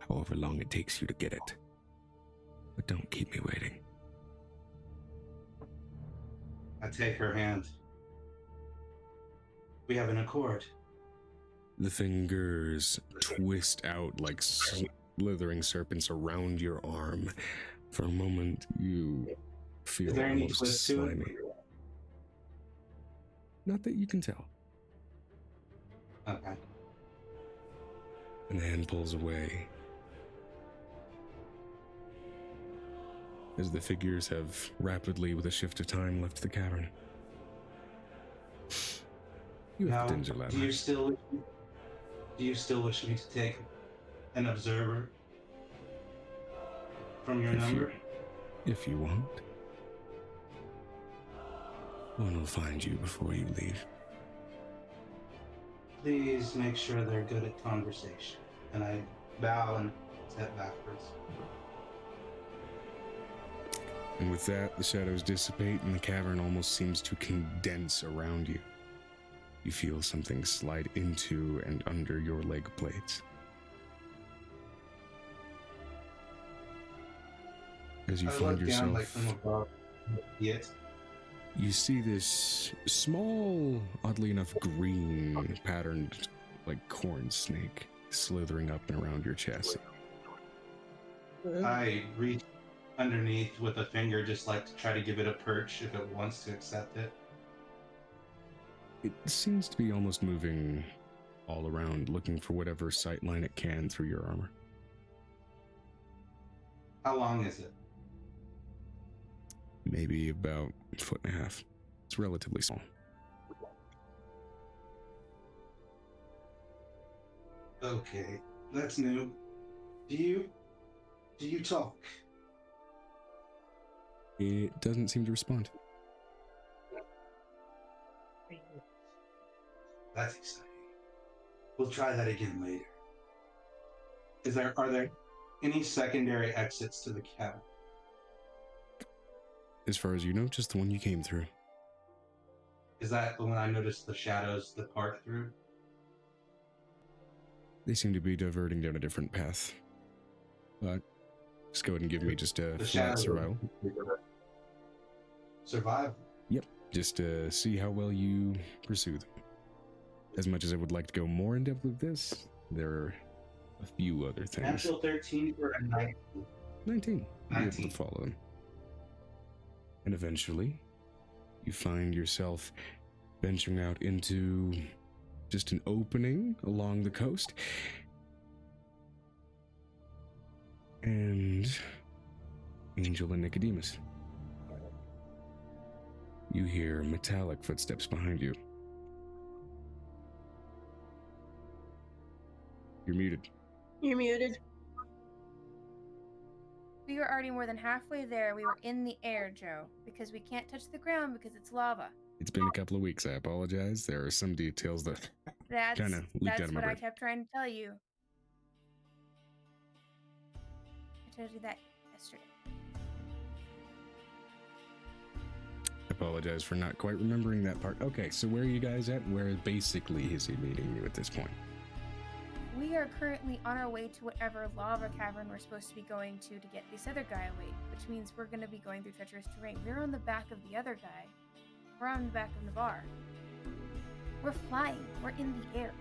however long it takes you to get it. But don't keep me waiting. I take her hand. We have an accord. The fingers twist out like slithering serpents around your arm. For a moment, you feel Is there any almost twist to it? slimy. Not that you can tell. Okay. And the hand pulls away. As the figures have rapidly, with a shift of time, left the cavern. You have Now, the danger do you still wish me to take an observer from your number? If you want. One will find you before you leave. Please make sure they're good at conversation. And I bow and step backwards. And with that, the shadows dissipate and the cavern almost seems to condense around you. You feel something slide into and under your leg plates. As you I find look down yourself, like from above. Yes. you see this small, oddly enough, green patterned, like corn snake slithering up and around your chest. I reach underneath with a finger, just like to try to give it a perch if it wants to accept it. It seems to be almost moving all around, looking for whatever sightline it can through your armor. How long is it? Maybe about a foot and a half. It's relatively small. Okay, that's new. Do you talk? It doesn't seem to respond. That's exciting. We'll try that again later. Are there any secondary exits to the cabin? As far as you know, just the one you came through. Is that the one I noticed the shadows that part through? They seem to be diverting down a different path. But just go ahead and give me just a The flat shadows. survival. Survival. Yep, just to see how well you pursue them. As much as I would like to go more in depth with this, there are a few other things. Natural 13 for a 19. 19. You'll be able 19. to follow them. And eventually, you find yourself venturing out into just an opening along the coast. And Angel and Nicodemus. You hear metallic footsteps behind you. You're muted. You're muted. We were already more than halfway there. We were in the air, Joe, because we can't touch the ground because it's lava. It's been a couple of weeks. I apologize. There are some details that That's kind of leaked out of my what I brain. kept trying to tell you. I told you that yesterday. I apologize for not quite remembering that part. Okay, so where are you guys at? Where basically is he meeting you at this point? We are currently on our way to whatever lava cavern we're supposed to be going to get this other guy away, which means we're going to be going through treacherous terrain. We're on the back of the other guy. We're on the back of the bar. We're flying. We're in the air.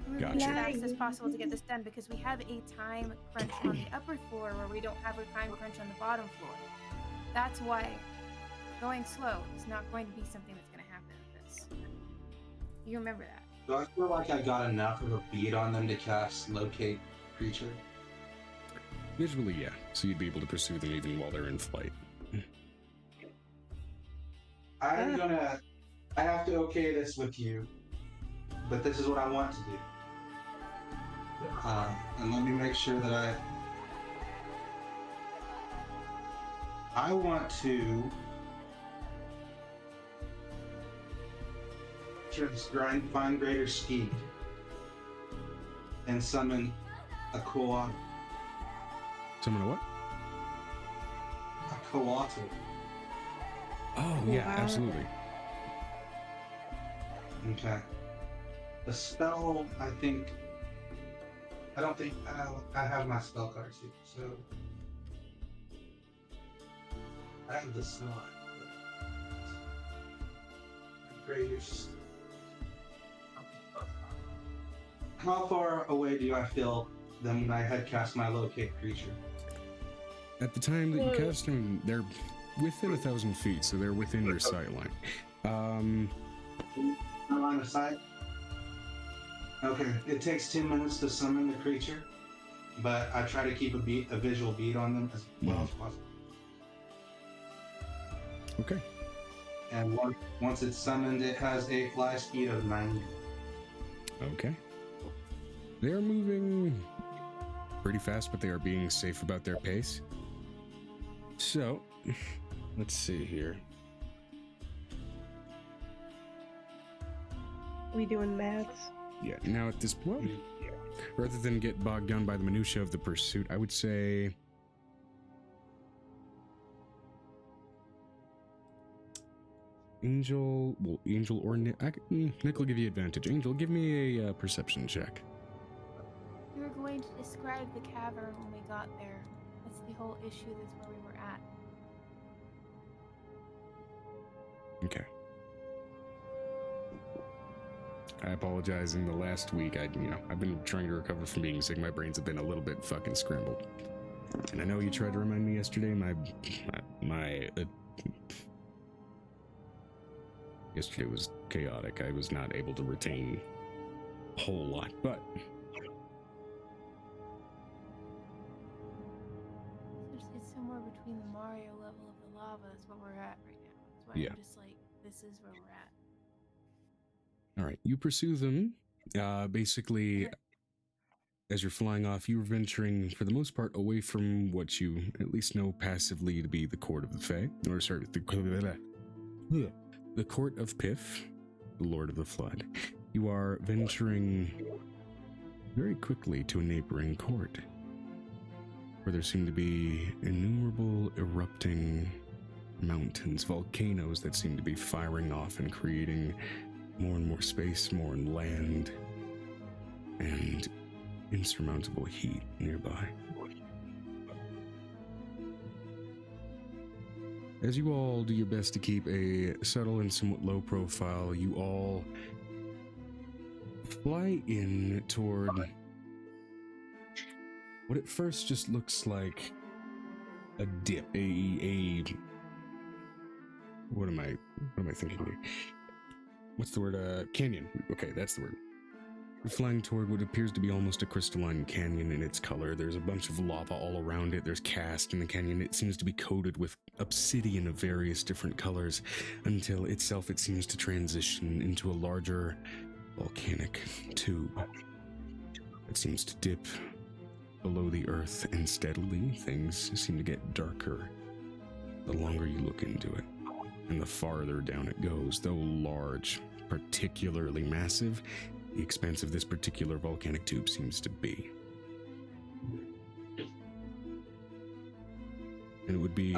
We're moving as Gotcha. fast as possible to get this done because we have a time crunch on the upper floor where we don't have a time crunch on the bottom floor. That's why going slow is not going to be something that's going to happen with this. You remember that. Do I feel like I got enough of a beat on them to cast Locate Creature? Visually, yeah. So you'd be able to pursue them even while they're in flight. I have to okay this with you, but this is what I want to do. And let me make sure that I want to find greater speed and summon a co-op. Summon a what? A co-op. Oh, yeah, Wow. absolutely. Okay. The spell, I don't think I have my spell cards here, so I have the spell. Greater. How far away do I feel them when I had cast my Locate Creature? At the time that you cast them, they're within 1,000 feet, so they're within your sight line. Line of sight? Okay, it takes 10 minutes to summon the creature, but I try to keep a visual beat on them as well as possible. Okay. And once it's summoned, it has a fly speed of 90. Okay. They're moving pretty fast, but they are being safe about their pace. So, let's see here. We doing maths? Yeah, now at this point, rather than get bogged down by the minutia of the pursuit, I would say Angel or Nick. Nick will give you advantage. Angel, give me a perception check. We were going to describe the cavern when we got there. That's the whole issue. That's where we were at. Okay. I apologize. In the last week, I've been trying to recover from being sick. My brains have been a little bit fucking scrambled. And I know you tried to remind me yesterday. Yesterday was chaotic. I was not able to retain a whole lot, but It's somewhere between the Mario level of the lava. That's what we're at right now. That's why Yeah. I'm just like, this is where we're at. all right. You pursue them. Basically, as you're flying off, you're venturing, for the most part, away from what you at least know passively to be the Court of the Fae, or sorry, the Court of Pith, the Lord of the Flood. You are venturing very quickly to a neighboring court, where there seem to be innumerable erupting mountains, volcanoes that seem to be firing off and creating more and more space, more land, and insurmountable heat nearby. As you all do your best to keep a subtle and somewhat low profile, you all fly in toward what at first just looks like a dip, what am I thinking here? What's the word? Canyon. Okay, that's the word. You're flying toward what appears to be almost a crystalline canyon in its color. There's a bunch of lava all around it. There's cast in the canyon. It seems to be coated with obsidian of various different colors until itself it seems to transition into a larger volcanic tube. It seems to dip below the earth, and steadily things seem to get darker the longer you look into it, and the farther down it goes. Though large, particularly massive, the expanse of this particular volcanic tube seems to be. And it would be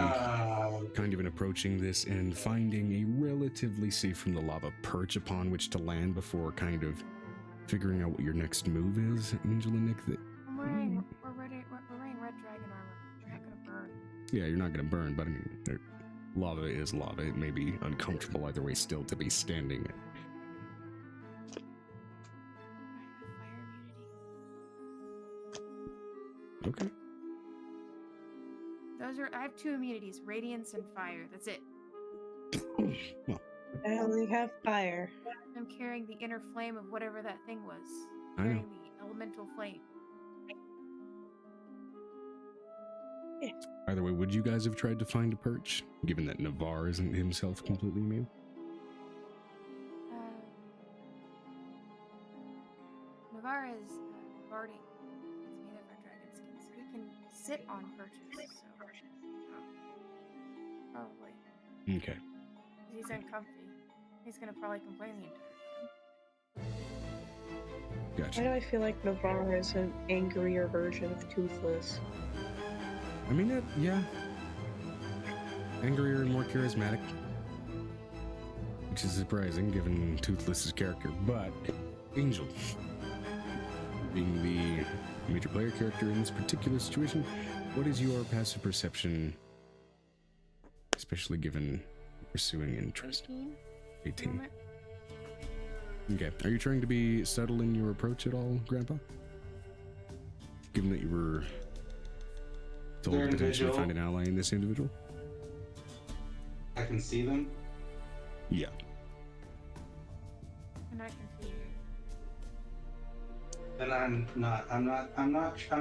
kind of in approaching this and finding a relatively safe from the lava perch upon which to land before kind of figuring out what your next move is, Angel and Nick. We're wearing red dragon armor. We're not gonna burn. Yeah, you're not gonna burn, but I mean, lava is lava. It may be uncomfortable either way still to be standing. I have fire immunity. Okay. I have 2 immunities, radiance and fire. That's it. Well, I only have fire. I'm carrying the inner flame of whatever that thing was. I know. Carrying the elemental flame. Either way, would you guys have tried to find a perch, given that Navarre isn't himself completely immune? Navarre is guarding. It's made of our dragon skin, so he can sit on perches. So probably. Okay. He's uncomfy. He's gonna probably complain the entire time. Gotcha. Why do I feel like Navarre is an angrier version of Toothless? I mean, yeah. Angrier and more charismatic. Which is surprising given Toothless's character, but Angel, being the major player character in this particular situation, what is your passive perception, especially given pursuing interest? 18. Moment. Okay. Are you trying to be subtle in your approach at all, Grandpa? Given that you were told to potentially find an ally in this individual? I can see them. Yeah. And I can see you. Then I'm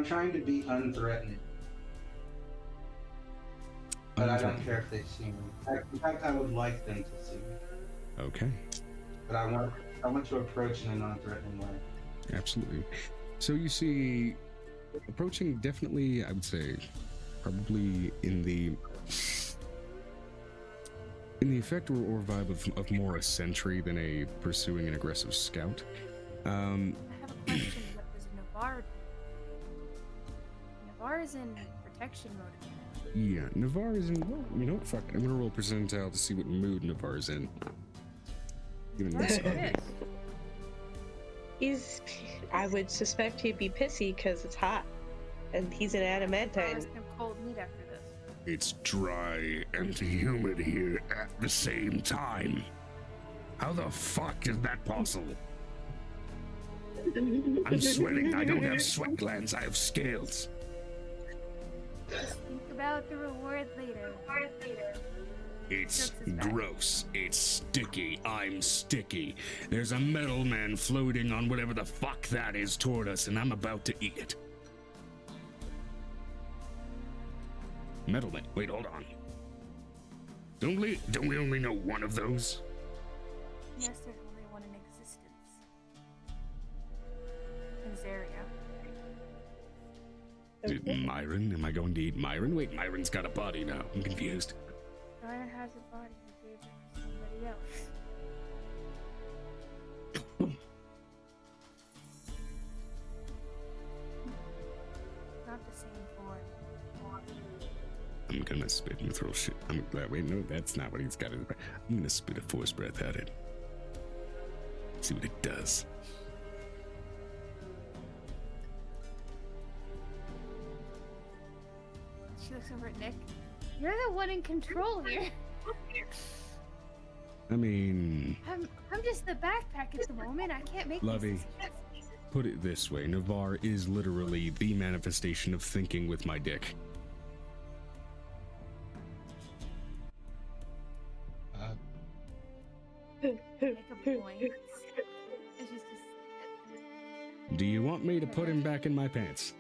trying to be unthreatening. But I don't care if they see me. In fact, I would like them to see me. Okay. But I want to approach in a non-threatening way. Absolutely. So you see, approaching definitely, I would say, probably in the effect or vibe of more a sentry than a pursuing an aggressive scout. I have a question. What does Navarre do? Navarre is in protection mode. Yeah, Navarre is in. Well, you know what? Fuck it. I'm gonna roll percentile to see what mood Navarre's in. Given this. I would suspect he'd be pissy because it's hot, and he's an adamantine. Navarre's gonna cold meat after this. It's dry and humid here at the same time. How the fuck is that possible? I'm sweating. I don't have sweat glands. I have scales. Just think about the reward later. It's gross. It's sticky. I'm sticky. There's a metal man floating on whatever the fuck that is toward us, and I'm about to eat it. Metal man. Wait, hold on. Don't we only know one of those? Yes, there's only one in existence. In Zaria. Is it Myron? Am I going to eat Myron? Wait, Myron's got a body now. I'm confused. Myron has a body he gave it to somebody else. Not the same form. I'm gonna spit and throw shit. I'm glad. Wait, no, that's not what he's got. I'm gonna spit a force breath at it. See what it does. She looks over at Nick. You're the one in control here. I mean, I'm just the backpack at the moment. I can't make Lovey, these decisions. put it this way. Navarre is literally the manifestation of thinking with my dick. Make a point. It's just Do you want me to put him back in my pants?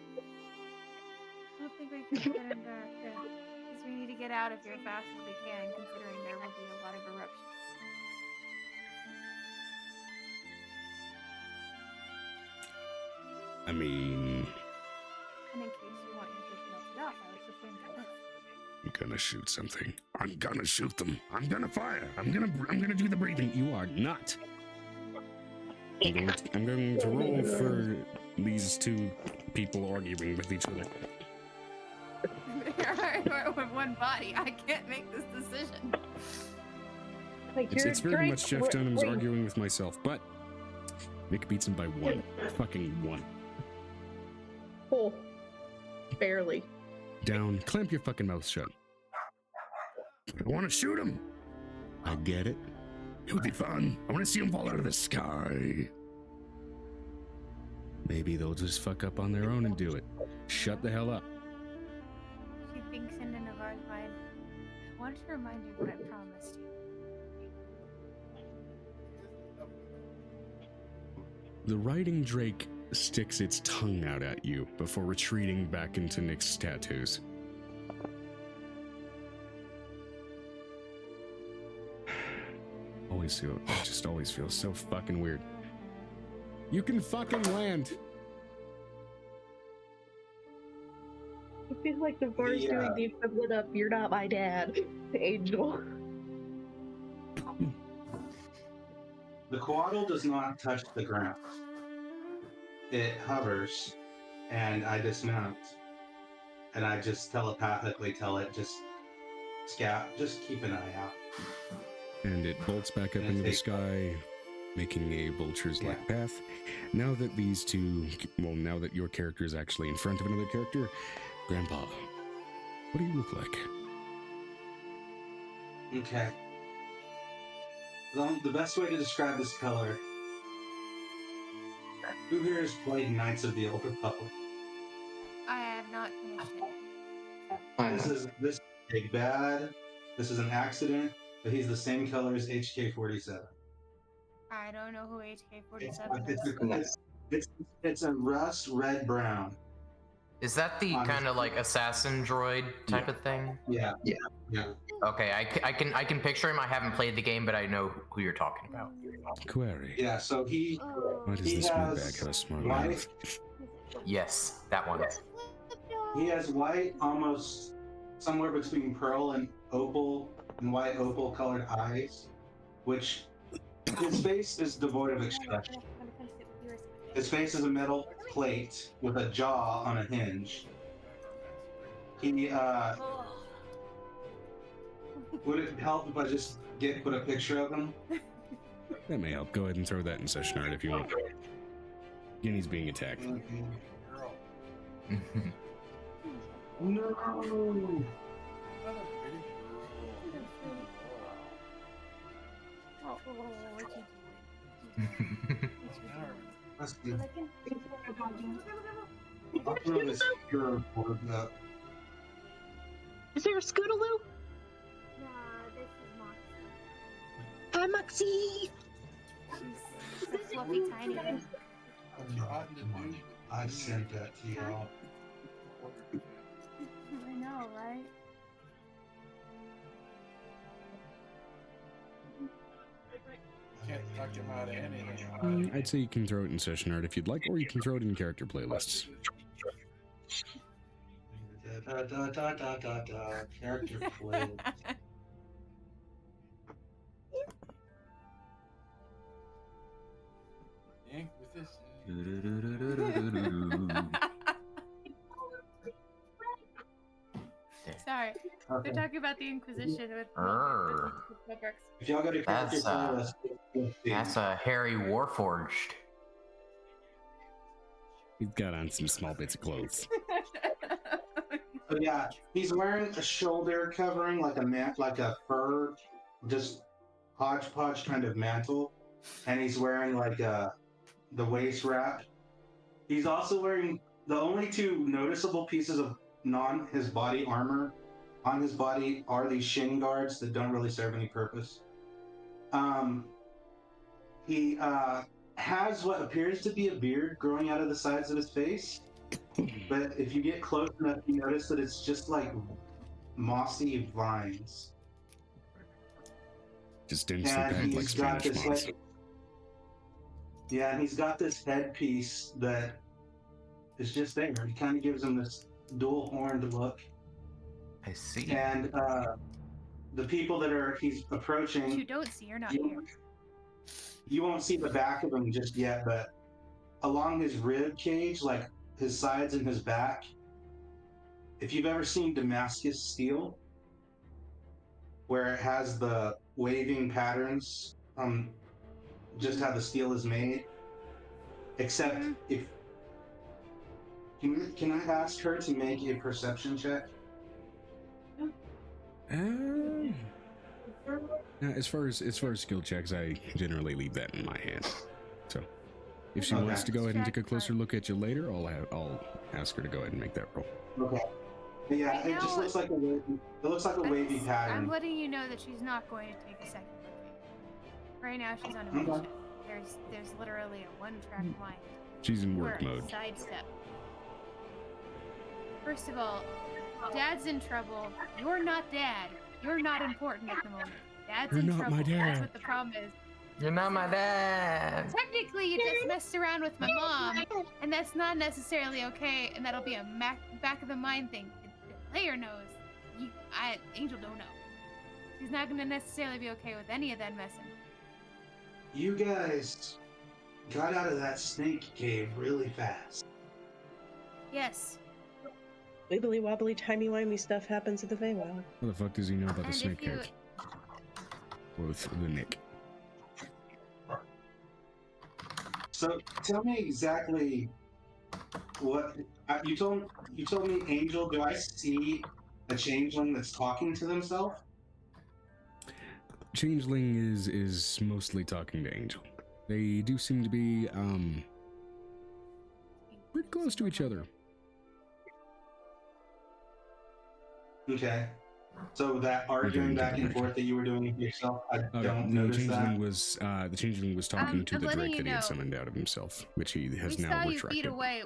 I don't think we can get him back there. Because we need to get out of here fast as we can, considering there will be a lot of eruptions. I mean, And in case you want your dick melted off, I would prefer to live. I'm gonna shoot something. I'm gonna shoot them. I'm gonna fire. I'm gonna do the breathing. You are not. I'm going to roll for these two people arguing with each other. or with one body. I can't make this decision. Like, It's very much Jeff Dunham's wait. arguing with myself, but Nick beats him by one. Fucking one. Oh, barely. Down. Clamp your fucking mouth shut. I want to shoot him. I get it. It would be fun. I want to see him fall out of the sky. Maybe they'll just fuck up on their own and do it. Shut the hell up. She thinks in Navarre's mind. I want to remind you what I promised you. The riding drake sticks its tongue out at you before retreating back into Nick's tattoos. It just always feels so fucking weird. You can fucking land. I feel like Navarre's doing the equivalent of "You're not my dad," Angel. The coatl does not touch the ground. It hovers, and I dismount, and I just telepathically tell it, just keep an eye out. And it bolts back up into the sky, making a vulture's-like path. Now that now that your character is actually in front of another character, Grandpa, what do you look like? Okay. The best way to describe this color. Who here has played Knights of the Old Republic? I have not finished it. This is a bad. This is an accident, but he's the same color as HK-47. I don't know who HK-47 is. It's a rust red brown. Is that the kind of like assassin droid type of thing? Yeah. Okay, I can picture him. I haven't played the game, but I know who you're talking about. Query. Yeah. So Why does this smart bag have a smart mouth? Yes, that one. He has white, almost somewhere between pearl and opal, and white opal colored eyes, which his face is devoid of expression. His face is a metal plate with a jaw on a hinge. He would it help if I just put a picture of him? That may help. Go ahead and throw that in session art if you want. Guinea's being attacked. No. Let's see. I'll throw this pure board up. Is there a Scootaloo? This is Moxie. Hi, Moxie! She's so fluffy tiny. I sent that to y'all. I know, right? Can't talk him out of anything. I'd say you can throw it in session art if you'd like, or you can throw it in character playlists. Character play. Yank with this. Sorry. They're talking about the Inquisition with If y'all got a character playlist, That's a Harry Warforged. He's got on some small bits of clothes. So yeah, he's wearing a shoulder covering like a fur, just hodgepodge kind of mantle, and he's wearing like the waist wrap. He's also wearing the only two noticeable pieces of his body armor on his body are these shin guards that don't really serve any purpose. He has what appears to be a beard growing out of the sides of his face. But if you get close enough, you notice that it's just like mossy vines. Just densely packed like Spanish moss. And he's got this headpiece that is just there. He kind of gives him this dual-horned look. I see. And the people that he's approaching... What you don't see, you're not here. You won't see the back of him just yet, but along his rib cage, like his sides and his back, if you've ever seen Damascus steel, where it has the waving patterns from just how the steel is made, except if can I ask her to make a perception check? As far as skill checks, I generally leave that in my hand. So, if she wants to go ahead and take a closer look at you later, I'll ask her to go ahead and make that roll. Okay. Yeah, Right it now, just looks like a wavy pattern. I'm letting you know that she's not going to take a second look at you. Right now, she's on a mission. There's literally a one-track mind. She's in work mode. Sidestep. First of all, Dad's in trouble. You're not Dad. You're not important at the moment. Dad's You're in not trouble. my dad. That's what the problem is. You're not my dad. Technically, you just messed around with my mom, and that's not necessarily okay, and that'll be a back of the mind thing. The player knows. Angel don't know. She's not going to necessarily be okay with any of that messing. You guys got out of that snake cave really fast. Yes. Wibbly wobbly timey wimey stuff happens at the Feywild. What the fuck does he know about the And snake if you- cave? With the Nick. So tell me exactly what you told me, Angel. Do I see a changeling that's talking to themselves? Changeling is mostly talking to Angel. They do seem to be pretty close to each other. Okay. So that arguing back and forth that you were doing with yourself, I don't notice that. The changeling was talking to I'm the letting drake you that he had know. summoned out of himself, which he has We now saw you retracted. feet away.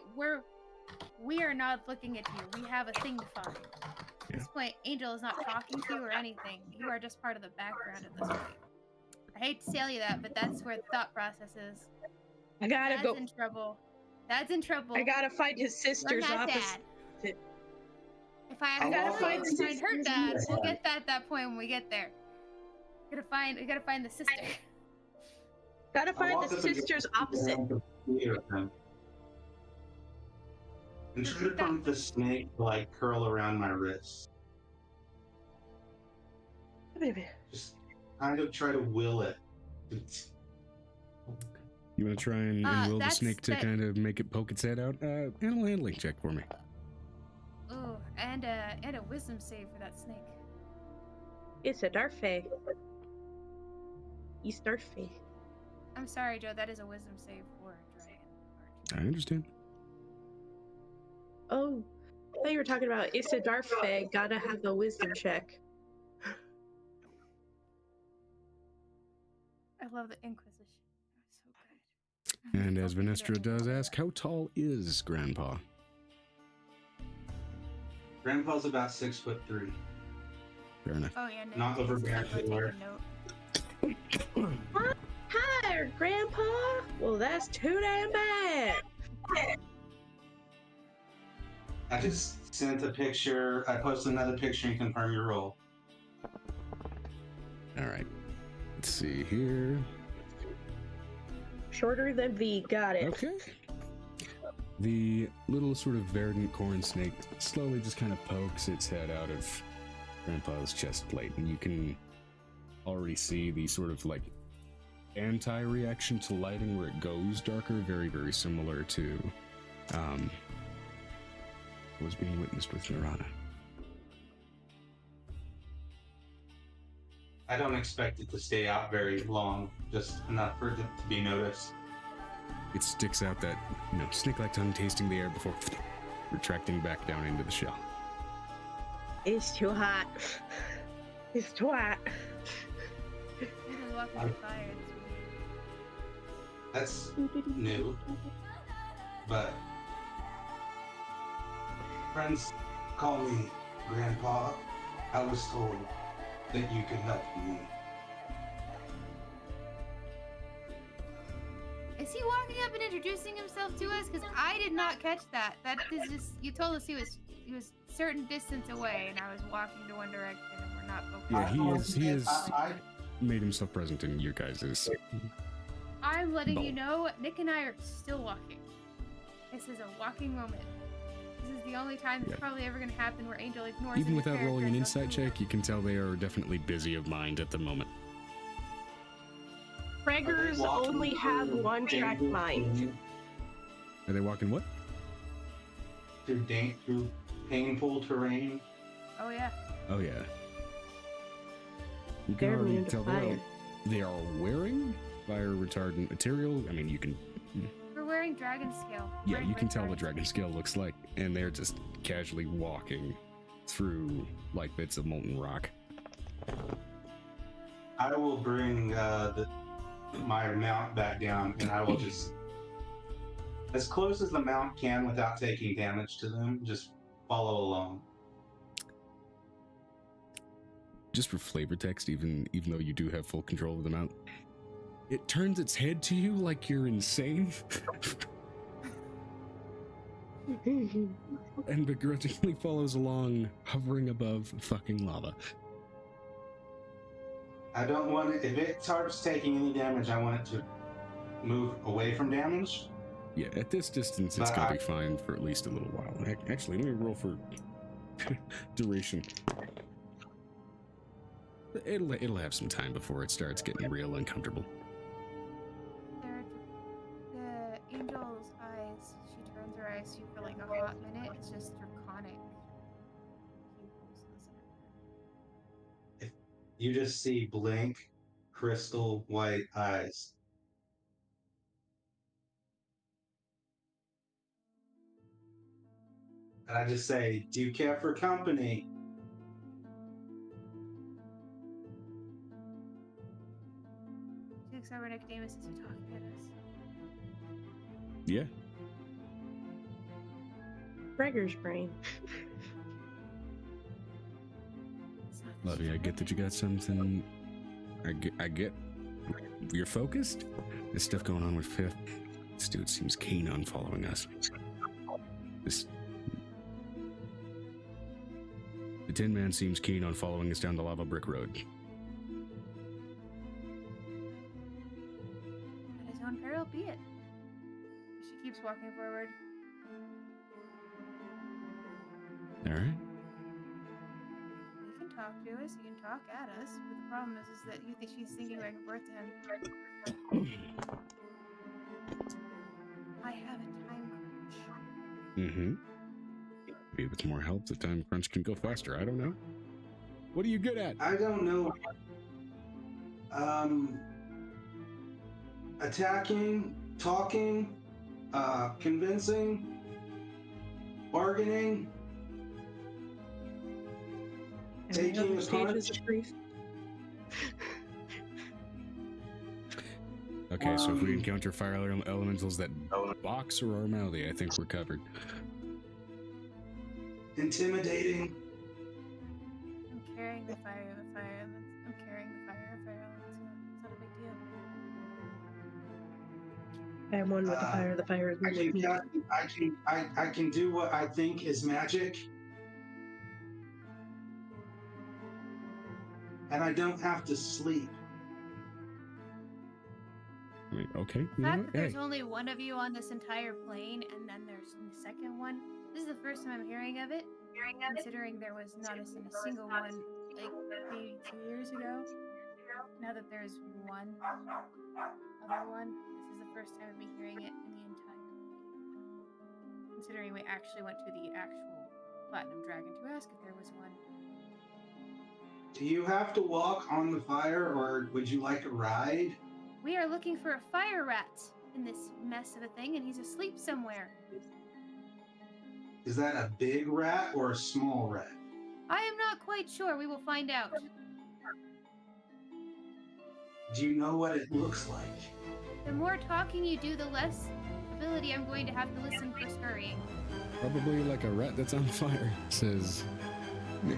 We are not looking at you. We have a thing to find. At this point, Angel is not talking to you or anything. You are just part of the background at this point. I hate to tell you that, but that's where the thought process is. I gotta Dad's go. in trouble. Dad's in trouble. I gotta find his You're sister's not opposite. Dad. If I I gotta have find to the find her sisters. dad, we'll get that at that point when we get there. We gotta find the sister. Gotta I find walk the up and sister's get opposite. down to clear them. And try to find the snake to like curl around my wrist. Baby. Just kind of try to will it. You want to try and will the that's snake to that- kind of make it poke its head out? Animal handling check for me. Ooh, and a wisdom save for that snake. It's a Darfey. East Darfey. I'm sorry, Joe. That is a wisdom save for a dragon. I understand. Oh, I thought you were talking about Issa Darfey. Gotta have a wisdom check. I love the Inquisition. That's so good. And as Don't forget Venestra it. does ask, how tall is Grandpa? Grandpa's about 6'3". Fair enough. Oh yeah, Nick. Not just overbearing take a anywhere. note. Hi, Grandpa. Well, that's too damn bad. I just sent a picture. I posted another picture and confirm your role. All right. Let's see here. Shorter than V. Got it. Okay. The little sort of verdant corn snake slowly just kind of pokes its head out of Grandpa's chest plate, and you can already see the sort of like anti-reaction to lighting where it goes darker, very, very similar to what was being witnessed with Nirana. I don't expect it to stay out very long, just enough for it to be noticed. It sticks out that, snake-like tongue tasting the air before retracting back down into the shell. It's too hot. It's too hot. You just walk into fire. That's new. But friends call me Grandpa. I was told that you could help me. Is he walking up and introducing himself to us? Because I did not catch that. That is just, you told us he was certain distance away, and I was walking to one direction, and we're not focused. Yeah, he is made himself present in your guys'. I'm letting you Bolt. know, Nick and I are still walking. This is a walking moment. This is the only time it's probably ever going to happen where Angel ignores Even the without character rolling an and insight doesn't- check, you can tell they are definitely busy of mind at the moment. Preggers only have one track mind. Are they walking what? Through painful terrain. Oh yeah. Oh yeah. You can They're already immune to tell fire. they are wearing fire retardant material. I mean, you can. We're wearing dragon scale. Yeah, Wearing you can red tell what dragon dragon scale looks like, and they're just casually walking through like bits of molten rock. I will bring my mount back down, and I will just, as close as the mount can without taking damage to them, just follow along. Just for flavor text, even though you do have full control of the mount, it turns its head to you like you're insane, and begrudgingly follows along, hovering above fucking lava. I don't want it, if it starts taking any damage, I want it to move away from damage. Yeah, at this distance, it's gonna be fine for at least a little while. Actually, let me roll for duration. It'll have some time before it starts getting real uncomfortable. The angel's eyes, she turns her eyes to you for like a hot minute. It's just draconic pupils in the center. You just see blank, crystal white eyes. And I just say, do you care for company? She looks over Nicodemus as you're talking at us. Yeah. Preggers brain. It's not that Lovey, I get that you got something. I get you're focused. There's stuff going on with Fifth. This dude seems keen on following us. The Tin Man seems keen on following us down the lava brick road. At his own peril be it. She keeps walking forward. All right. You can talk to us, you can talk at us, but the problem is that you think she's thinking back and forth to him. I have a time crunch. Mm-hmm. Maybe with more help, the time crunch can go faster. I don't know. What are you good at? I don't know. Attacking, talking, convincing, bargaining, taking a punch. Okay, so if we encounter fire elementals that box or are mouthy, I think we're covered. Intimidating. I'm carrying the fire elements. I'm carrying the fire elements. It's not a big deal. I am one with the fire. The fire is one with me. I can do what I think is magic. And I don't have to sleep. I mean, okay. The fact that there's Hey. only one of you on this entire plane, and then there's the second one. This is the first time I'm hearing of it. Considering there was not a single one, like maybe 2 years ago. Now that there's one other one, this is the first time of me hearing it in the entire plane. Considering we actually went to the actual Platinum Dragon to ask if there was one. Do you have to walk on the fire, or would you like a ride? We are looking for a fire rat in this mess of a thing, and he's asleep somewhere. Is that a big rat or a small rat? I am not quite sure. We will find out. Do you know what it looks like? The more talking you do, the less ability I'm going to have to listen for scurrying. Probably like a rat that's on fire, says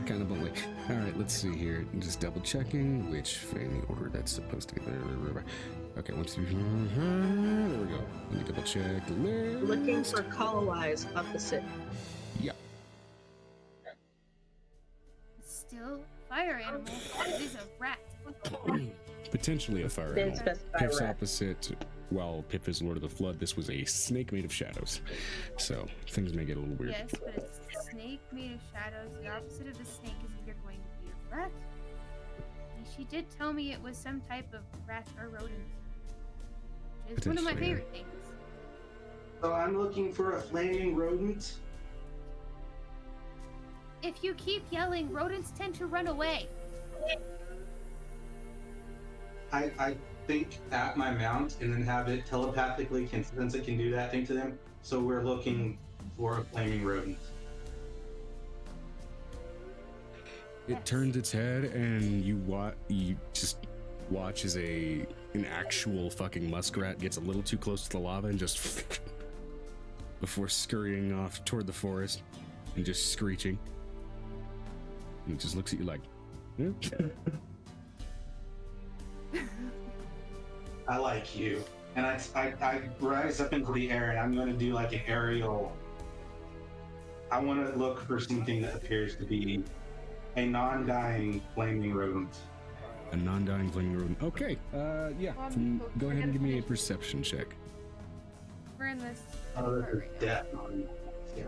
kind of bluntly. All right, let's see here. Just double checking which in the order that's supposed to be. Okay, 1, 2, 3. There we go. Let me double check. Looking for color-wise opposite. Yeah. Still, fire animal. It is a rat. Potentially a fire Didn't animal. specify Piff's rat. opposite while Pip is Lord of the Flood, this was a snake made of shadows. So things may get a little weird. Yes, but it's a snake made of shadows. The opposite of a snake is either going to be a rat. And she did tell me it was some type of rat or rodent. Which is one of my Potentially, yeah. favorite things. So I'm looking for a flaming rodent. If you keep yelling, rodents tend to run away. I think at my mount and then have it telepathically, since it can do that thing to them. So we're looking for a flaming rodent. It turns its head, and you just watch as an actual fucking muskrat gets a little too close to the lava and just before scurrying off toward the forest and just screeching. And it just looks at you like, yeah. I like you. And I rise up into the air and I'm going to do like an aerial. I want to look for something that appears to be a non-dying flaming rodent. A non-dying flaming rodent. Okay, yeah. Go ahead and give me a perception check. We're in this. Oh, part this is right now. definitely. Yeah.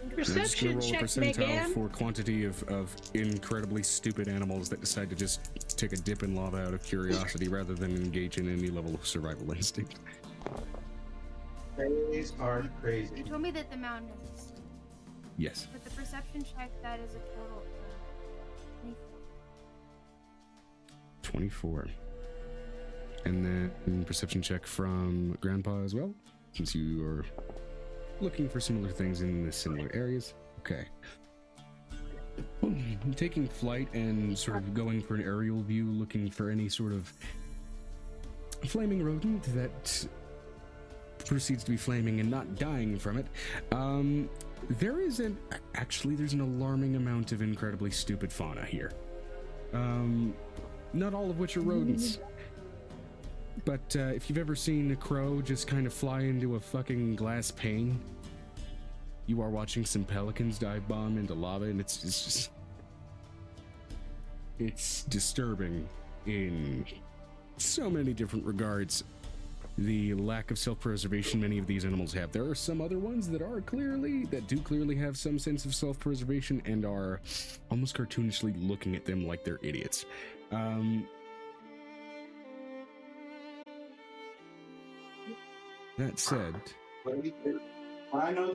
I'm just gonna Perception roll a check, percentile Megan. for quantity of incredibly stupid animals that decide to just take a dip in lava out of curiosity rather than engage in any level of survival instinct. These are You crazy. told me that the mountain is a snake. Yes. With the perception check, that is a total of 24. 24. And then perception check from Grandpa as well, since you are looking for similar things in the similar areas. Okay. Taking flight and sort of going for an aerial view, looking for any sort of flaming rodent that proceeds to be flaming and not dying from it. There's an alarming amount of incredibly stupid fauna here. Not all of which are rodents. But if you've ever seen a crow just kind of fly into a fucking glass pane, you are watching some pelicans dive bomb into lava, and it's disturbing in so many different regards. The lack of self-preservation many of these animals have. There are some other ones that do clearly have some sense of self-preservation and are almost cartoonishly looking at them like they're idiots. That said, When I know